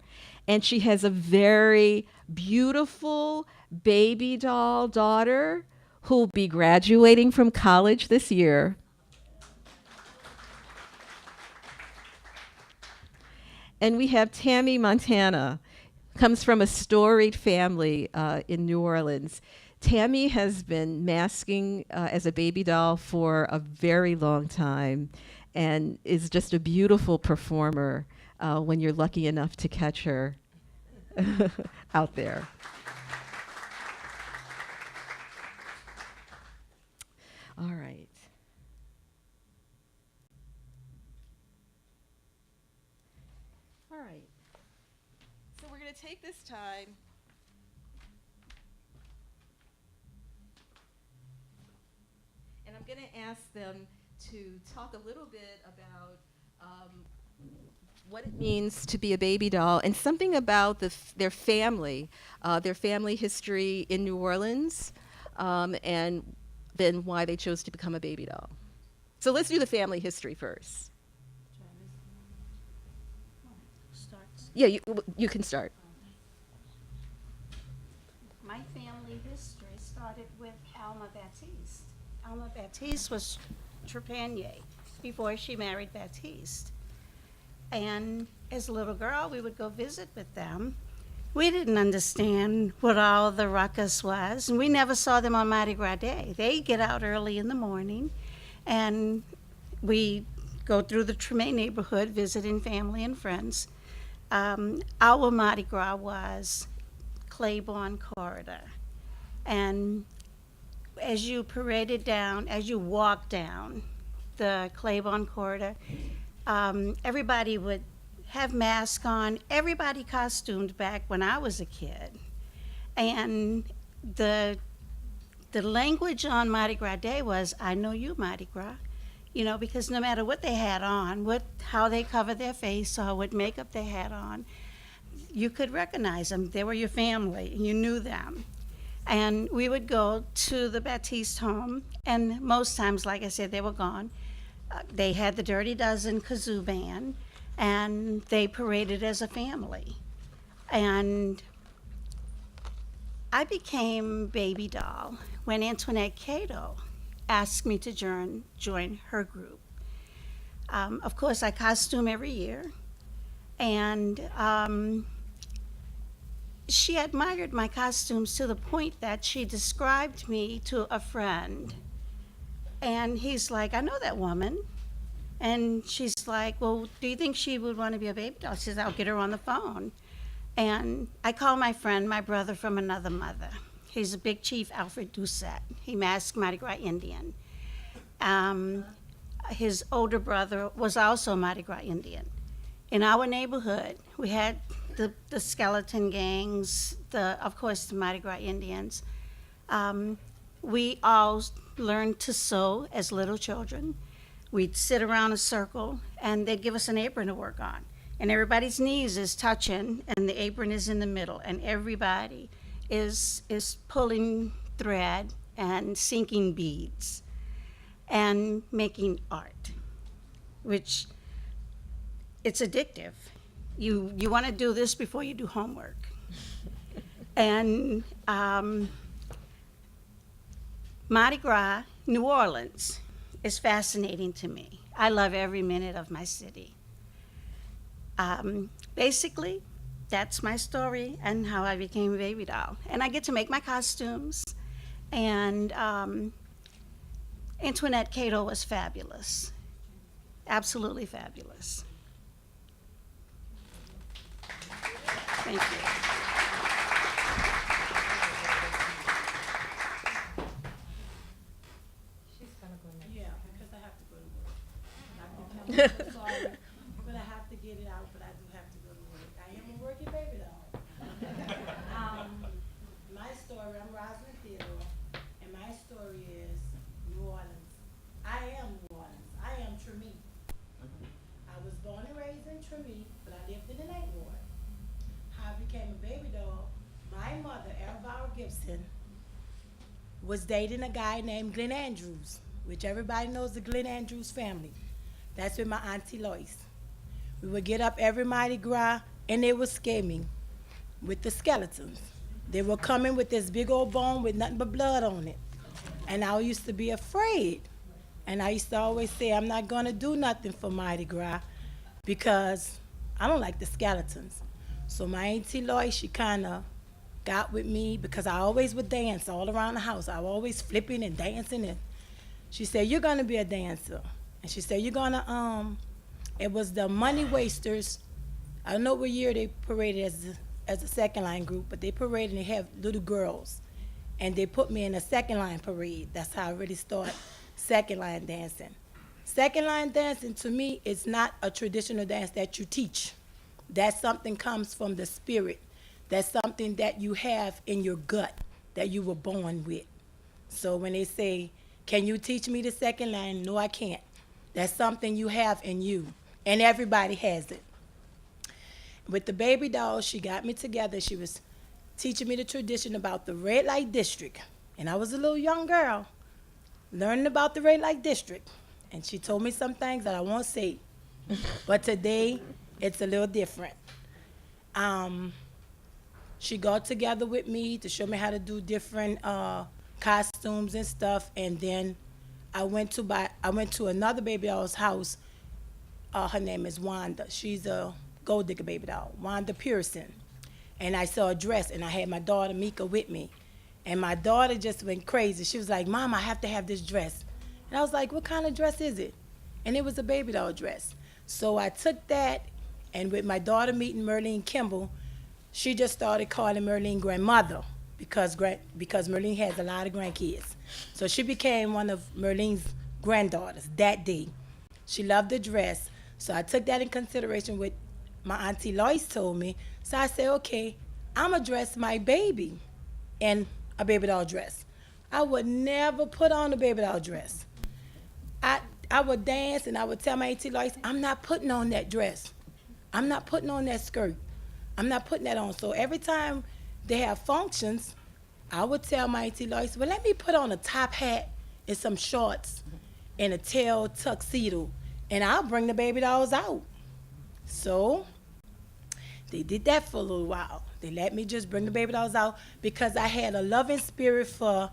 and she has a very beautiful baby doll daughter who'll be graduating from college this year. And we have Tammy Montana. comes from a storied family in New Orleans. Tammy has been masking as a baby doll for a very long time and is just a beautiful performer when you're lucky enough to catch her out there. All right. All right. So we're going to take this time and I'm going to ask them to talk a little bit about what it means to be a baby doll and something about their family history in New Orleans, and then why they chose to become a baby doll. So let's do the family history first. Yeah, you can start. My family history started with Alma Baptiste. Alma Baptiste was Trepanier before she married Baptiste. And as a little girl, we would go visit with them. We didn't understand what all the ruckus was, and we never saw them on Mardi Gras Day. They get out early in the morning, and we go through the Treme neighborhood visiting family and friends. Our Mardi Gras was Claiborne Corridor. And as you paraded down, as you walked down the Claiborne Corridor, everybody would have masks on, everybody costumed back when I was a kid. And the language on Mardi Gras Day was, I know you, Mardi Gras. You know, because no matter what they had on, how they covered their face or what makeup they had on, you could recognize them. They were your family, you knew them. And we would go to the Baptiste home, and most times, like I said, they were gone. They had the Dirty Dozen kazoo band, and they paraded as a family. And I became baby doll when Antoinette Cato asked me to join her group. Of course, I costume every year, and she admired my costumes to the point that she described me to a friend. And he's like, I know that woman. And she's like, well, do you think she would want to be a baby doll? She says, I'll get her on the phone. And I call my friend, my brother from another mother. He's a big chief, Alfred Doucette. He masked Mardi Gras Indian. His older brother was also Mardi Gras Indian. In our neighborhood, we had the skeleton gangs, of course, the Mardi Gras Indians. We all learned to sew as little children. We'd sit around a circle, and they'd give us an apron to work on. And everybody's knees is touching, and the apron is in the middle, and everybody is pulling thread and sinking beads and making art, which it's addictive. You want to do this before you do homework. And Mardi Gras, New Orleans, is fascinating to me. I love every minute of my city. Basically, that's my story and how I became a baby doll. And I get to make my costumes. And Antoinette Cato was fabulous. Absolutely fabulous. Thank you. Yeah, because I have to go to work. I'm sorry, but I have to get it out, but I do have to go to work. I am a working baby doll. My story, I'm Rosalind Theodore, and my story is New Orleans. I am New Orleans. I am Treme. I was born and raised in Treme, but I lived in the Ninth Ward. How I became a baby doll, my mother, Elvira Gibson, was dating a guy named Glenn Andrews, which everybody knows the Glenn Andrews family. That's with my Auntie Lois. We would get up every Mardi Gras, and they were scheming with the skeletons. They were coming with this big old bone with nothing but blood on it. And I used to be afraid. And I used to always say, I'm not gonna do nothing for Mardi Gras because I don't like the skeletons. So my auntie Lois, she kind of got with me because I always would dance all around the house. I was always flipping and dancing, and she said, "You're gonna be a dancer." And she said, "You're gonna It was the Money Wasters. I don't know what year they paraded as a second line group, but they paraded and they have little girls, and they put me in a second line parade. That's how I really started second line dancing. Second line dancing to me is not a traditional dance that you teach. That something comes from the spirit. That's something that you have in your gut that you were born with. So when they say, "Can you teach me the second line?" No, I can't. That's something you have in you, and everybody has it. With the baby doll, she got me together. She was teaching me the tradition about the red light district, and I was a little young girl learning about the red light district, and she told me some things that I won't say, but today it's a little different. She got together with me to show me how to do different costumes and stuff, and then I went to another baby doll's house. Her name is Wanda. She's a gold digger baby doll, Wanda Pearson. And I saw a dress, and I had my daughter Mika with me, and my daughter just went crazy. She was like, "Mom, I have to have this dress." And I was like, "What kind of dress is it?" And it was a baby doll dress. So I took that, and with my daughter meeting Merlene Kimball, she just started calling Merlene grandmother because Merlene has a lot of grandkids. So she became one of Merlene's granddaughters that day. She loved the dress. So I took that in consideration with my auntie Lois told me. So I said, okay, I'm going to dress my baby in a baby doll dress. I would never put on a baby doll dress. I would dance and I would tell my auntie Lois, I'm not putting on that dress. I'm not putting on that skirt. I'm not putting that on. So every time they have functions, I would tell my auntie Lois, well, let me put on a top hat and some shorts and a tail tuxedo, and I'll bring the baby dolls out. So they did that for a little while. They let me just bring the baby dolls out because I had a loving spirit for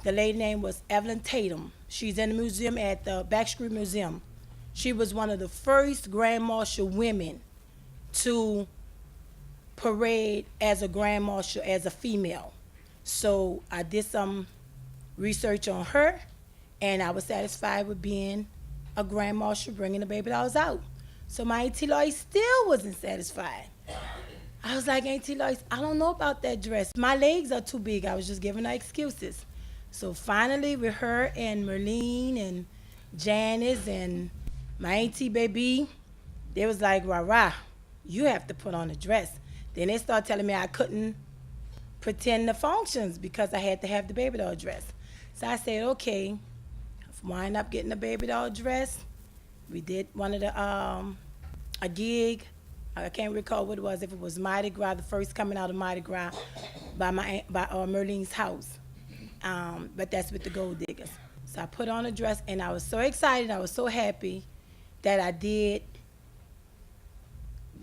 the lady name was Evelyn Tatum. She's in the museum at the Backstreet Museum. She was one of the first Grand Marshal women to parade as a Grand Marshal as a female. So I did some research on her, and I was satisfied with being a Grand Marshal bringing the baby dolls out. So my Auntie Lois still wasn't satisfied. I was like, Auntie Lois, I don't know about that dress. My legs are too big. I was just giving her excuses. So finally, with her and Merlene and Janice and my auntie baby, they was like, rah, you have to put on a dress. Then they started telling me I couldn't pretend the functions because I had to have the baby doll dress. So I said, okay, wind up getting the baby doll dress. We did one of the, a gig. I can't recall what it was, if it was Mardi Gras, the first coming out of Mardi Gras by Merlene's house. But that's with the Gold Diggers. So I put on a dress, and I was so excited, I was so happy that I did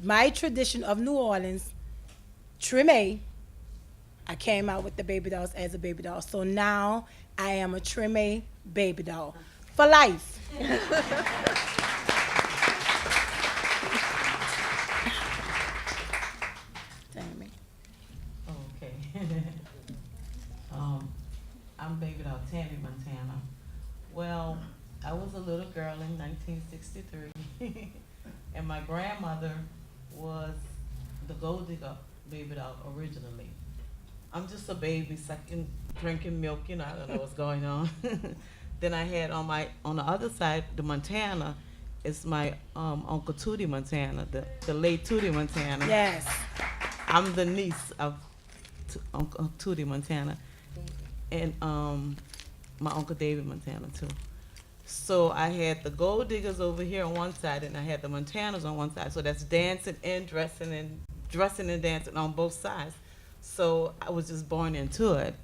my tradition of New Orleans, Treme. I came out with the baby dolls as a baby doll. So now I am a Treme baby doll for life. Tammy. Okay. I'm baby doll Tammy Montana. Well, I was a little girl in 1963, and my grandmother was the Gold Digger baby doll originally. I'm just a baby sucking, drinking milk, I don't know what's going on. Then I had on the other side, the Montana, is my Uncle Tootie Montana, the late Tootie Montana. Yes. I'm the niece of Uncle Tootie Montana, and my Uncle David Montana too. So I had the Gold Diggers over here on one side, and I had the Montanas on one side. So that's dancing and dressing and dancing on both sides. So I was just born into it.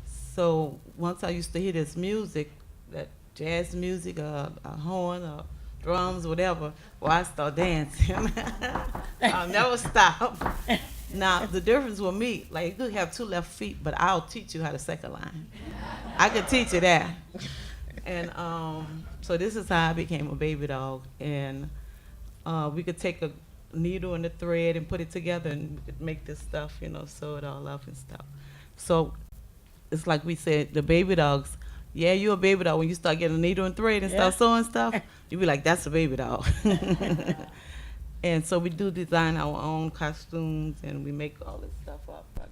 So once I used to hear this music, that jazz music, a horn, or drums, whatever, well, I start dancing. I'll never stop. Now, the difference with me, like, you could have two left feet, but I'll teach you how to second line. I could teach you that. And so this is how I became a baby dog. And we could take needle and the thread and put it together and make this stuff, sew it all up and stuff. So it's like we said, the baby dogs, yeah, you're a baby dog. When you start getting a needle and thread and start sewing stuff, you be like, that's a baby dog. And so we do design our own costumes, and we make all this stuff up, like,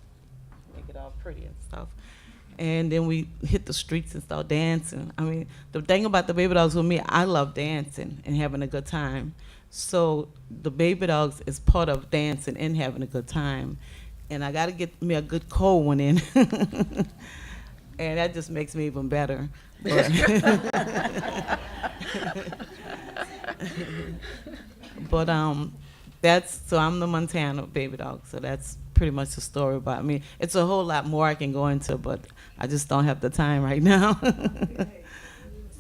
make it all pretty and stuff. And then we hit the streets and start dancing. I mean, the thing about the baby dogs with me, I love dancing and having a good time. So the baby dogs is part of dancing and having a good time. And I got to get me a good cold one in. And that just makes me even better. But so I'm the Montana baby dog, so that's pretty much the story about me. It's a whole lot more I can go into, but I just don't have the time right now.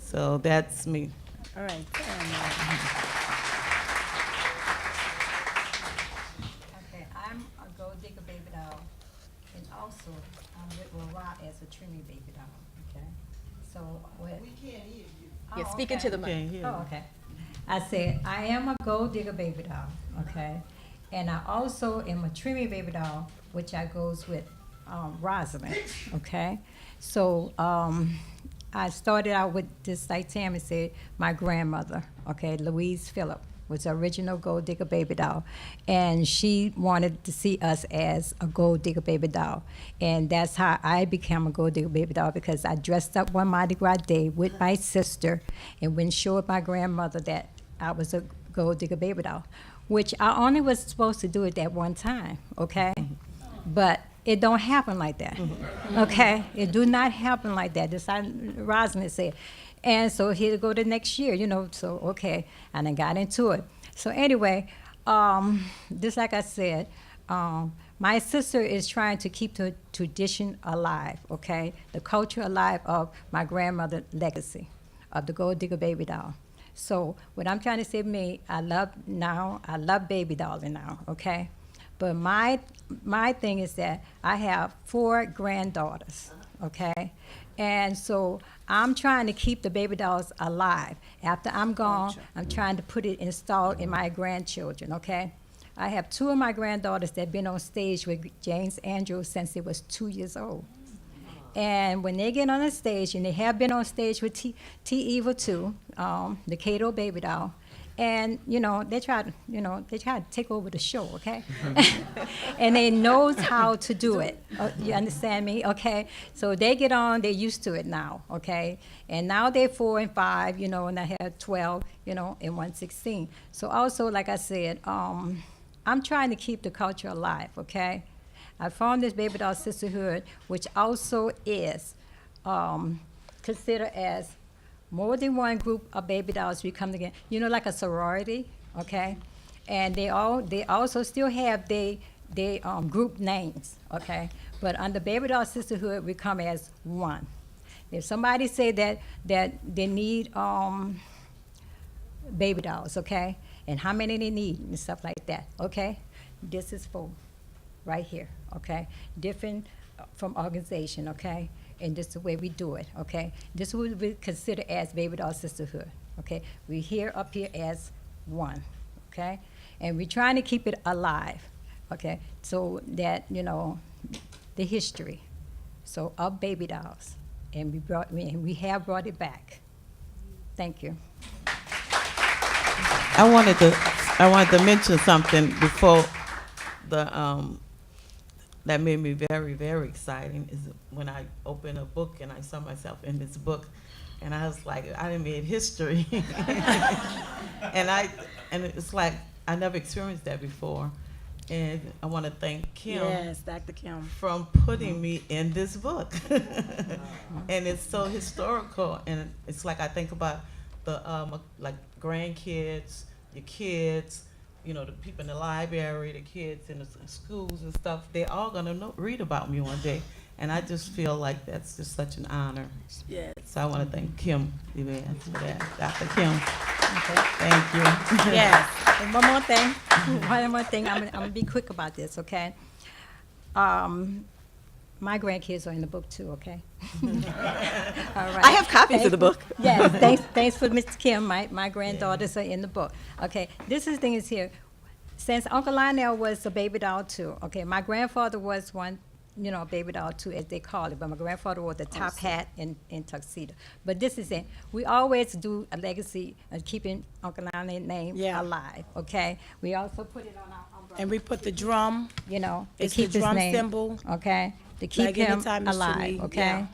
So that's me. All right. Okay, I'm a Gold Digger baby doll, and also I'm with Ra as a Trini baby doll. Okay, so what? We can't hear you. Oh, Yeah, speak into the mic. Can't hear Oh, me. okay. I said I am a Gold Digger baby doll. Okay, and I also am a Trini baby doll, which I goes with Rosalind. Okay, so I started out with this, like Tammy said, my grandmother, okay, Louise Phillip, was the original Gold Digger baby doll. And she wanted to see us as a Gold Digger baby doll. And that's how I became a Gold Digger baby doll, because I dressed up one Mardi Gras day with my sister and went and showed my grandmother that I was a Gold Digger baby doll, which I only was supposed to do it that one time, okay? But it don't happen like that, okay? It do not happen like that. Just like Rosalind said. And so here go the next year, so okay, and I got into it. So anyway, just like I said, my sister is trying to keep the tradition alive, okay? The culture alive of my grandmother's legacy of the Gold Digger baby doll. So what I'm trying to say, I love baby dolling now, okay? But my thing is that I have 4 granddaughters, okay? And so I'm trying to keep the baby dolls alive. After I'm gone, I'm trying to put it installed in my grandchildren, okay? I have 2 of my granddaughters that have been on stage with James Andrews since they was 2 years old. And when they get on the stage, and they have been on stage with T. Eva too, the Cato baby doll, and they try to take over the show, okay? And they knows how to do it. You understand me, okay? So they get on, they're used to it now, okay? And now they're 4 and 5, and I have 12, and 116. So also, like I said, I'm trying to keep the culture alive, okay? I formed this baby doll sisterhood, which also is considered as more than one group of baby dolls we come together, like a sorority, okay? And they also still have they group names, okay? But under baby doll sisterhood, we come as one. If somebody say that they need baby dolls, okay, and how many they need and stuff like that, okay, this is for right here, okay, different from organization, okay. And this is the way we do it, okay? This is what we consider as baby doll sisterhood, okay? We're here up here as one, okay? And we're trying to keep it alive, okay? So that, the history, so of baby dolls. And we have brought it back. Thank you. I wanted to mention something before that made me very, very exciting is when I opened a book and I saw myself in this book, and I was like, I done made history. and it's like I never experienced that before. And I want to thank Kim. Yes, Dr. Kim. From putting me in this book. And it's so historical, and it's like I think about the like grandkids, your kids, the people in the library, the kids in the schools and stuff, they're all gonna read about me one day. And I just feel like that's just such an honor. Yes. So I want to thank Kim Evans for that. Dr. Kim, Okay. thank you. Yes. And one more thing. I'm gonna be quick about this, okay? My grandkids are in the book too, okay? All right. I have copies of the book. Yes, thanks for Mr. Kim. My granddaughters are in the book. Okay, this is the thing is here. since Uncle Lionel was a baby doll too, okay, my grandfather was one, you know, a baby doll too, as they call it, but my grandfather wore the top hat and tuxedo. But this is it. We always do a legacy of keeping Uncle Lionel's name Yeah. alive, okay? We also put it on our umbrella. And we put the drum, You know, to it's keep the his drum name, symbol. okay? To keep Like him anytime Mr. alive, Lee, okay? yeah.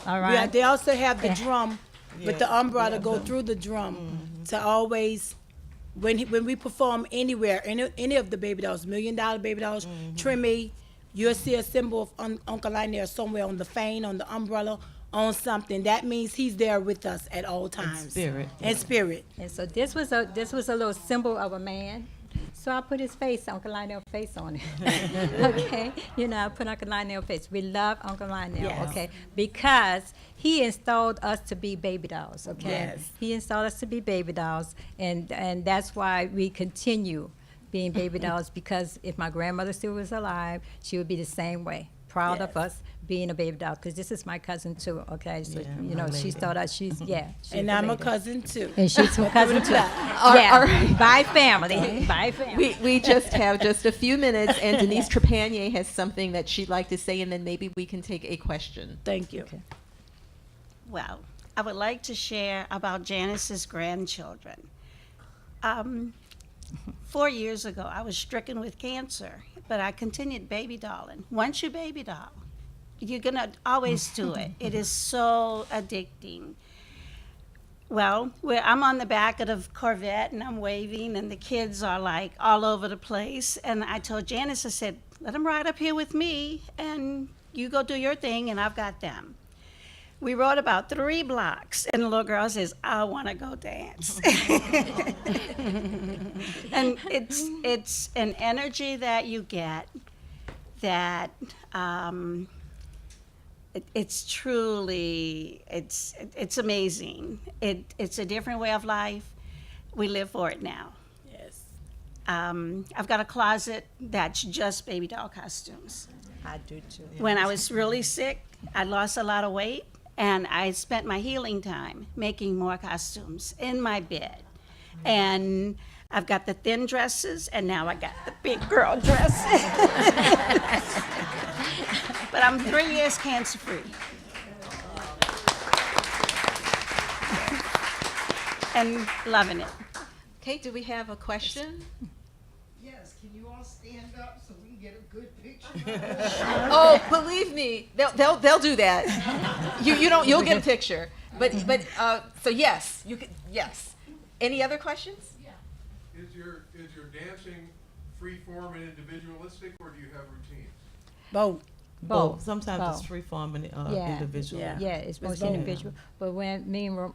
All Yeah, right? they also have the Yeah. drum with the umbrella go through the drum to always, when we perform anywhere, any of the baby dolls, $1 Million Baby Dolls, Trimmy, you'll see a symbol of Uncle Lionel somewhere on the fan, on the umbrella, on something. That means he's there with us at all times. spirit. In spirit. And so this was a little symbol of a man. So I put his face, Uncle Lionel's face on it. Okay? You know, I put Uncle Lionel's face. We love Uncle Lionel, Yes. okay? Because he installed us to be baby dolls, okay? Yes. He installed us to be baby dolls, and that's why we continue being baby dolls, because if my grandmother still was alive, she would be the same way, proud of us being a baby doll, because this is my cousin too, okay? So, Yeah, you my know, she lady. started, she's And the I'm a lady. cousin too. And she's my cousin too. All Yeah, right. by family, by family. We just have just a few minutes, and Denise Trepanier has something that she'd like to say, and then maybe we can take a question. Thank you. Okay. Well, I would like to share about Janice's grandchildren. 4 years ago, I was stricken with cancer, but I continued baby dolling. Once you baby doll, you're gonna always do it. It is so addicting. Well, I'm on the back of the Corvette and I'm waving, and the kids are like all over the place. And I told Janice, I said, let them ride up here with me, and you go do your thing, and I've got them. We rode about 3 blocks, and the little girl says, I want to go dance. And it's an energy that you get that it's truly, it's amazing. It's a different way of life. We live for it now. Yes. I've got a closet that's just baby doll costumes. I do too. When I was really sick, I lost a lot of weight, and I spent my healing time making more costumes in my bed. And I've got the thin dresses, and now I got the big girl dresses. But I'm 3 years cancer-free. And loving it. Okay, do we have a question? Yes, can you all stand up so we can get a good picture? Oh, believe me, they'll do that. You'll get a picture. But so yes, you can, yes. Any other questions? Is your dancing free form and individualistic, or do you have routines? Both. Both. Sometimes it's Both. free form and Yeah. individual. Yeah. Yeah, it's most both. individual. But when me and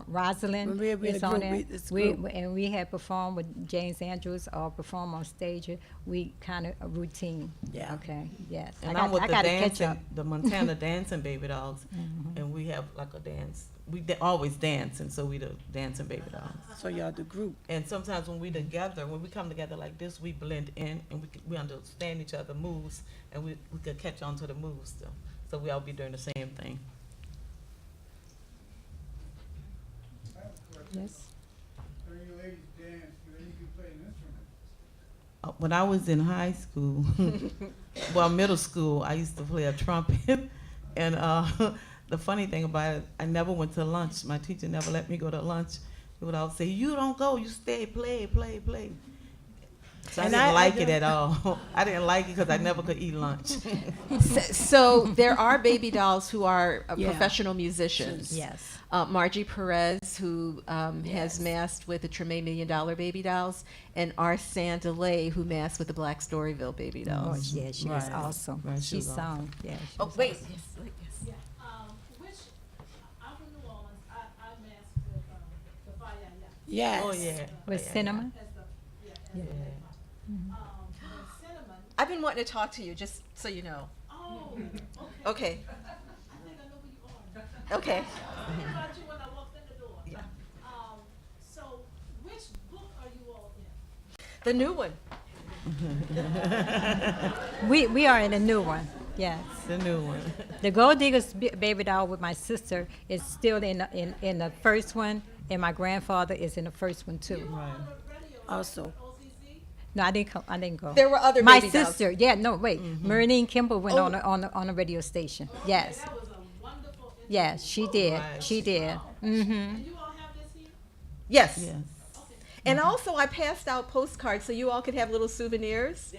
Rosalind When we're in is a on group, it, it's we group. and we had performed with James Andrews or perform on stage, we kind of a routine. Yeah. Okay. Yes. And I I'm with I the gotta catch dancing, up. the Montana dancing baby dolls, and we have like a dance. We always dance, and so we the dancing baby dolls. So y'all the group. And sometimes when we together, when we come together like this, we blend in and we understand each other moves, and we could catch on to the moves still. So we all be doing the same thing. Yes. During your ladies dance, then you can play an instrument. When I was in high school, well, middle school, I used to play a trumpet. And the funny thing about it, I never went to lunch. My teacher never let me go to lunch. He would always say, you don't go, you stay, play, play, play. So I And didn't I like it don't- at all. I didn't like it because I never could eat lunch. So there are baby dolls who are Yeah. professional musicians. Yes. Margie Perez, who has masked with the Treme $1 Million Baby Dolls, and Arsan DeLay, who masked with the Black Storyville Baby Oh, Dolls. yeah, she Right. was awesome. Right, she She was awesome. sung. Yeah. she Oh, was wait. awesome. Yes, yes. Which, I'm from New Orleans, I masked with the Fire Yes. Oh, yeah. With cinnamon. as the, yeah, as Yeah. the and cinnamon. I've been wanting to talk to you, just so you know. Oh, okay. Okay, I think I know who you are. okay. I thought you when I walked in the door. Yeah. So which book are you all in? The new one. We are in a new one. Yes. The new one. The Gold Diggers baby doll with my sister is still in the first one, and my grandfather is in the first one too. Right. Also. OCC? No, I didn't. I didn't go. There were other My baby dolls. sister. Yeah. No. Wait. Marilyn Kimball went Oh. on a radio station. Yes. That was a wonderful. Yes, she did. Right. She did. Mm-hmm. And you all have this here? Yes. Yes. And also, I passed out postcards so you all could have little souvenirs.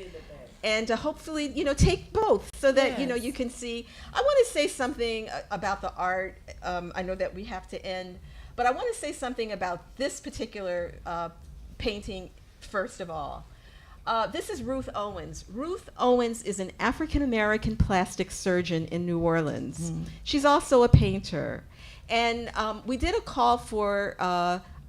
And hopefully, take both so that, you can see. I want to say something about the art. I know that we have to end, but I want to say something about this particular painting, first of all. This is Ruth Owens. Ruth Owens is an African-American plastic surgeon in New Orleans. She's also a painter. And we did a call for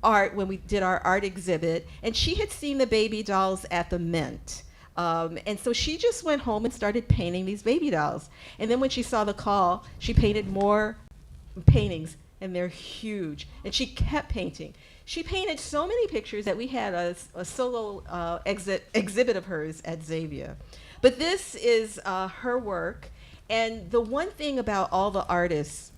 art when we did our art exhibit, and she had seen the baby dolls at the Mint. And so she just went home and started painting these baby dolls. And then when she saw the call, she painted more paintings, and they're huge. And she kept painting. She painted so many pictures that we had a solo exhibit of hers at Xavier. But this is her work. And the one thing about all the artists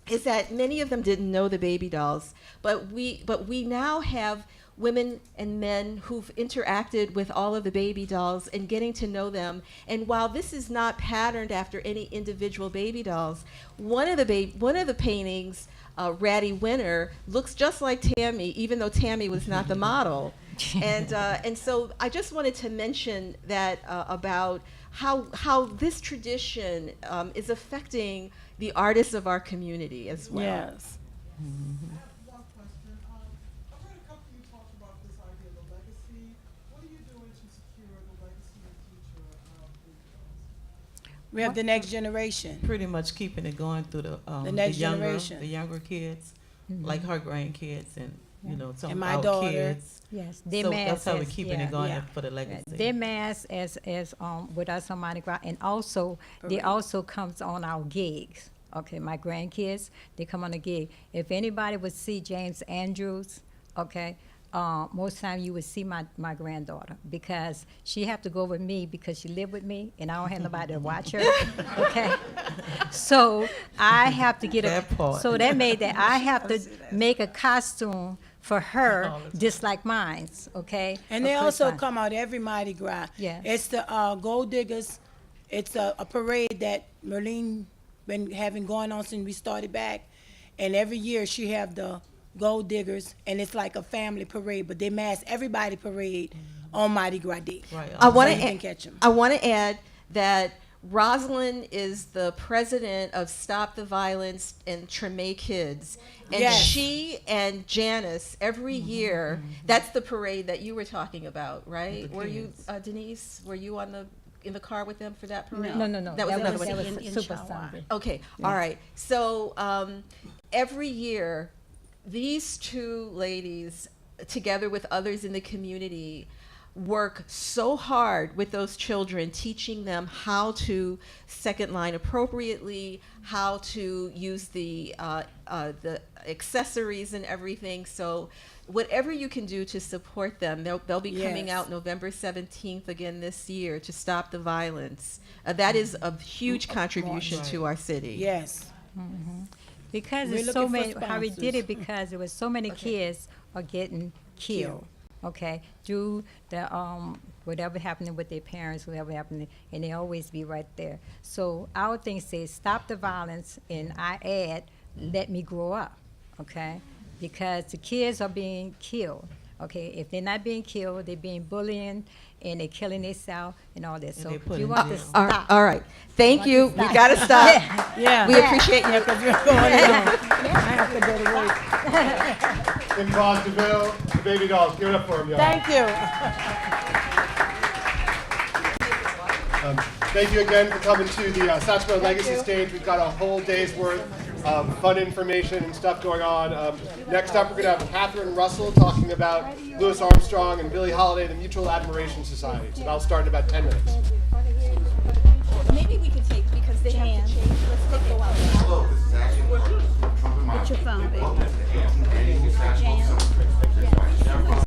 is that many of them didn't know the baby dolls, but we now have women and men who've interacted with all of the baby dolls and getting to know them. And while this is not patterned after any individual baby dolls, one of the paintings, Ratty Winter, looks just like Tammy, even though Tammy was not the model. And so I just wanted to mention that about how this tradition is affecting the artists of our community as well. Yes. I have one question. I've heard a couple of you talk about this idea of the legacy. What are you doing to secure the legacy and future of baby dolls? We have the next generation. Pretty much keeping it going through the next younger, generation. the younger kids, like her grandkids and some And of my our daughter. kids. Yes. So that's how we're keeping it going Yeah. for the legacy. Their mass as with us on Mardi Gras, and also they also comes on our gigs. Okay, my grandkids, they come on a gig. If anybody would see James Andrews, okay, most time you would see my granddaughter, because she have to go with me because she live with me and I don't have nobody to watch her. Okay, so I have to get That part. so that made that I have to make a costume for her, just like mine's. Okay, And they Of course also mine. come out every Mardi Gras. Yes. It's the Gold Diggers. It's a parade that Merlene been having going on since we started back. And every year she have the Gold Diggers, and it's like a family parade, but they mass everybody parade on Mardi Gras Day. Right. I want So you can to catch 'em. I want to add that Rosalind is the president of Stop the Violence and Treme Kids. And Yes. she and Janice, every year, that's the parade that you were talking about, right? Were you, Denise, were you in the car with them for that parade? No. That was another one. in Super Shawan. Sunday. Okay, all right. So every year, these two ladies, together with others in the community, work so hard with those children, teaching them how to second line appropriately, how to use the accessories and everything. So whatever you can do to support them, they'll be coming Yes. out November 17th again this year to stop the violence. That is a huge contribution to our city. Yes. Because We're there's so looking for many, how we did it sponsors. because there was so many kids are getting killed, okay, due the whatever happening with their parents, whatever happening, and they always be right there. So our thing says stop the violence, and I add, let me grow up, okay, because the kids are being killed. Okay, if they're not being killed, they're being bullied and they're killing themselves and all that. So they put you in want to jail. stop. All right. Thank Want you. to We stop. got to stop. Yeah. We appreciate you. Because you're going I have to go to work. In Vaz-Deville, the baby dolls. Give it up for them, y'all. Thank you. Thank you again for coming to the Satchmo Legacy stage. We've got a whole day's worth of fun information and stuff going on. Next up, we're going to have Catherine Russell talking about Louis Armstrong and Billie Holiday, the Mutual Admiration Society. So that'll start in about 10 minutes.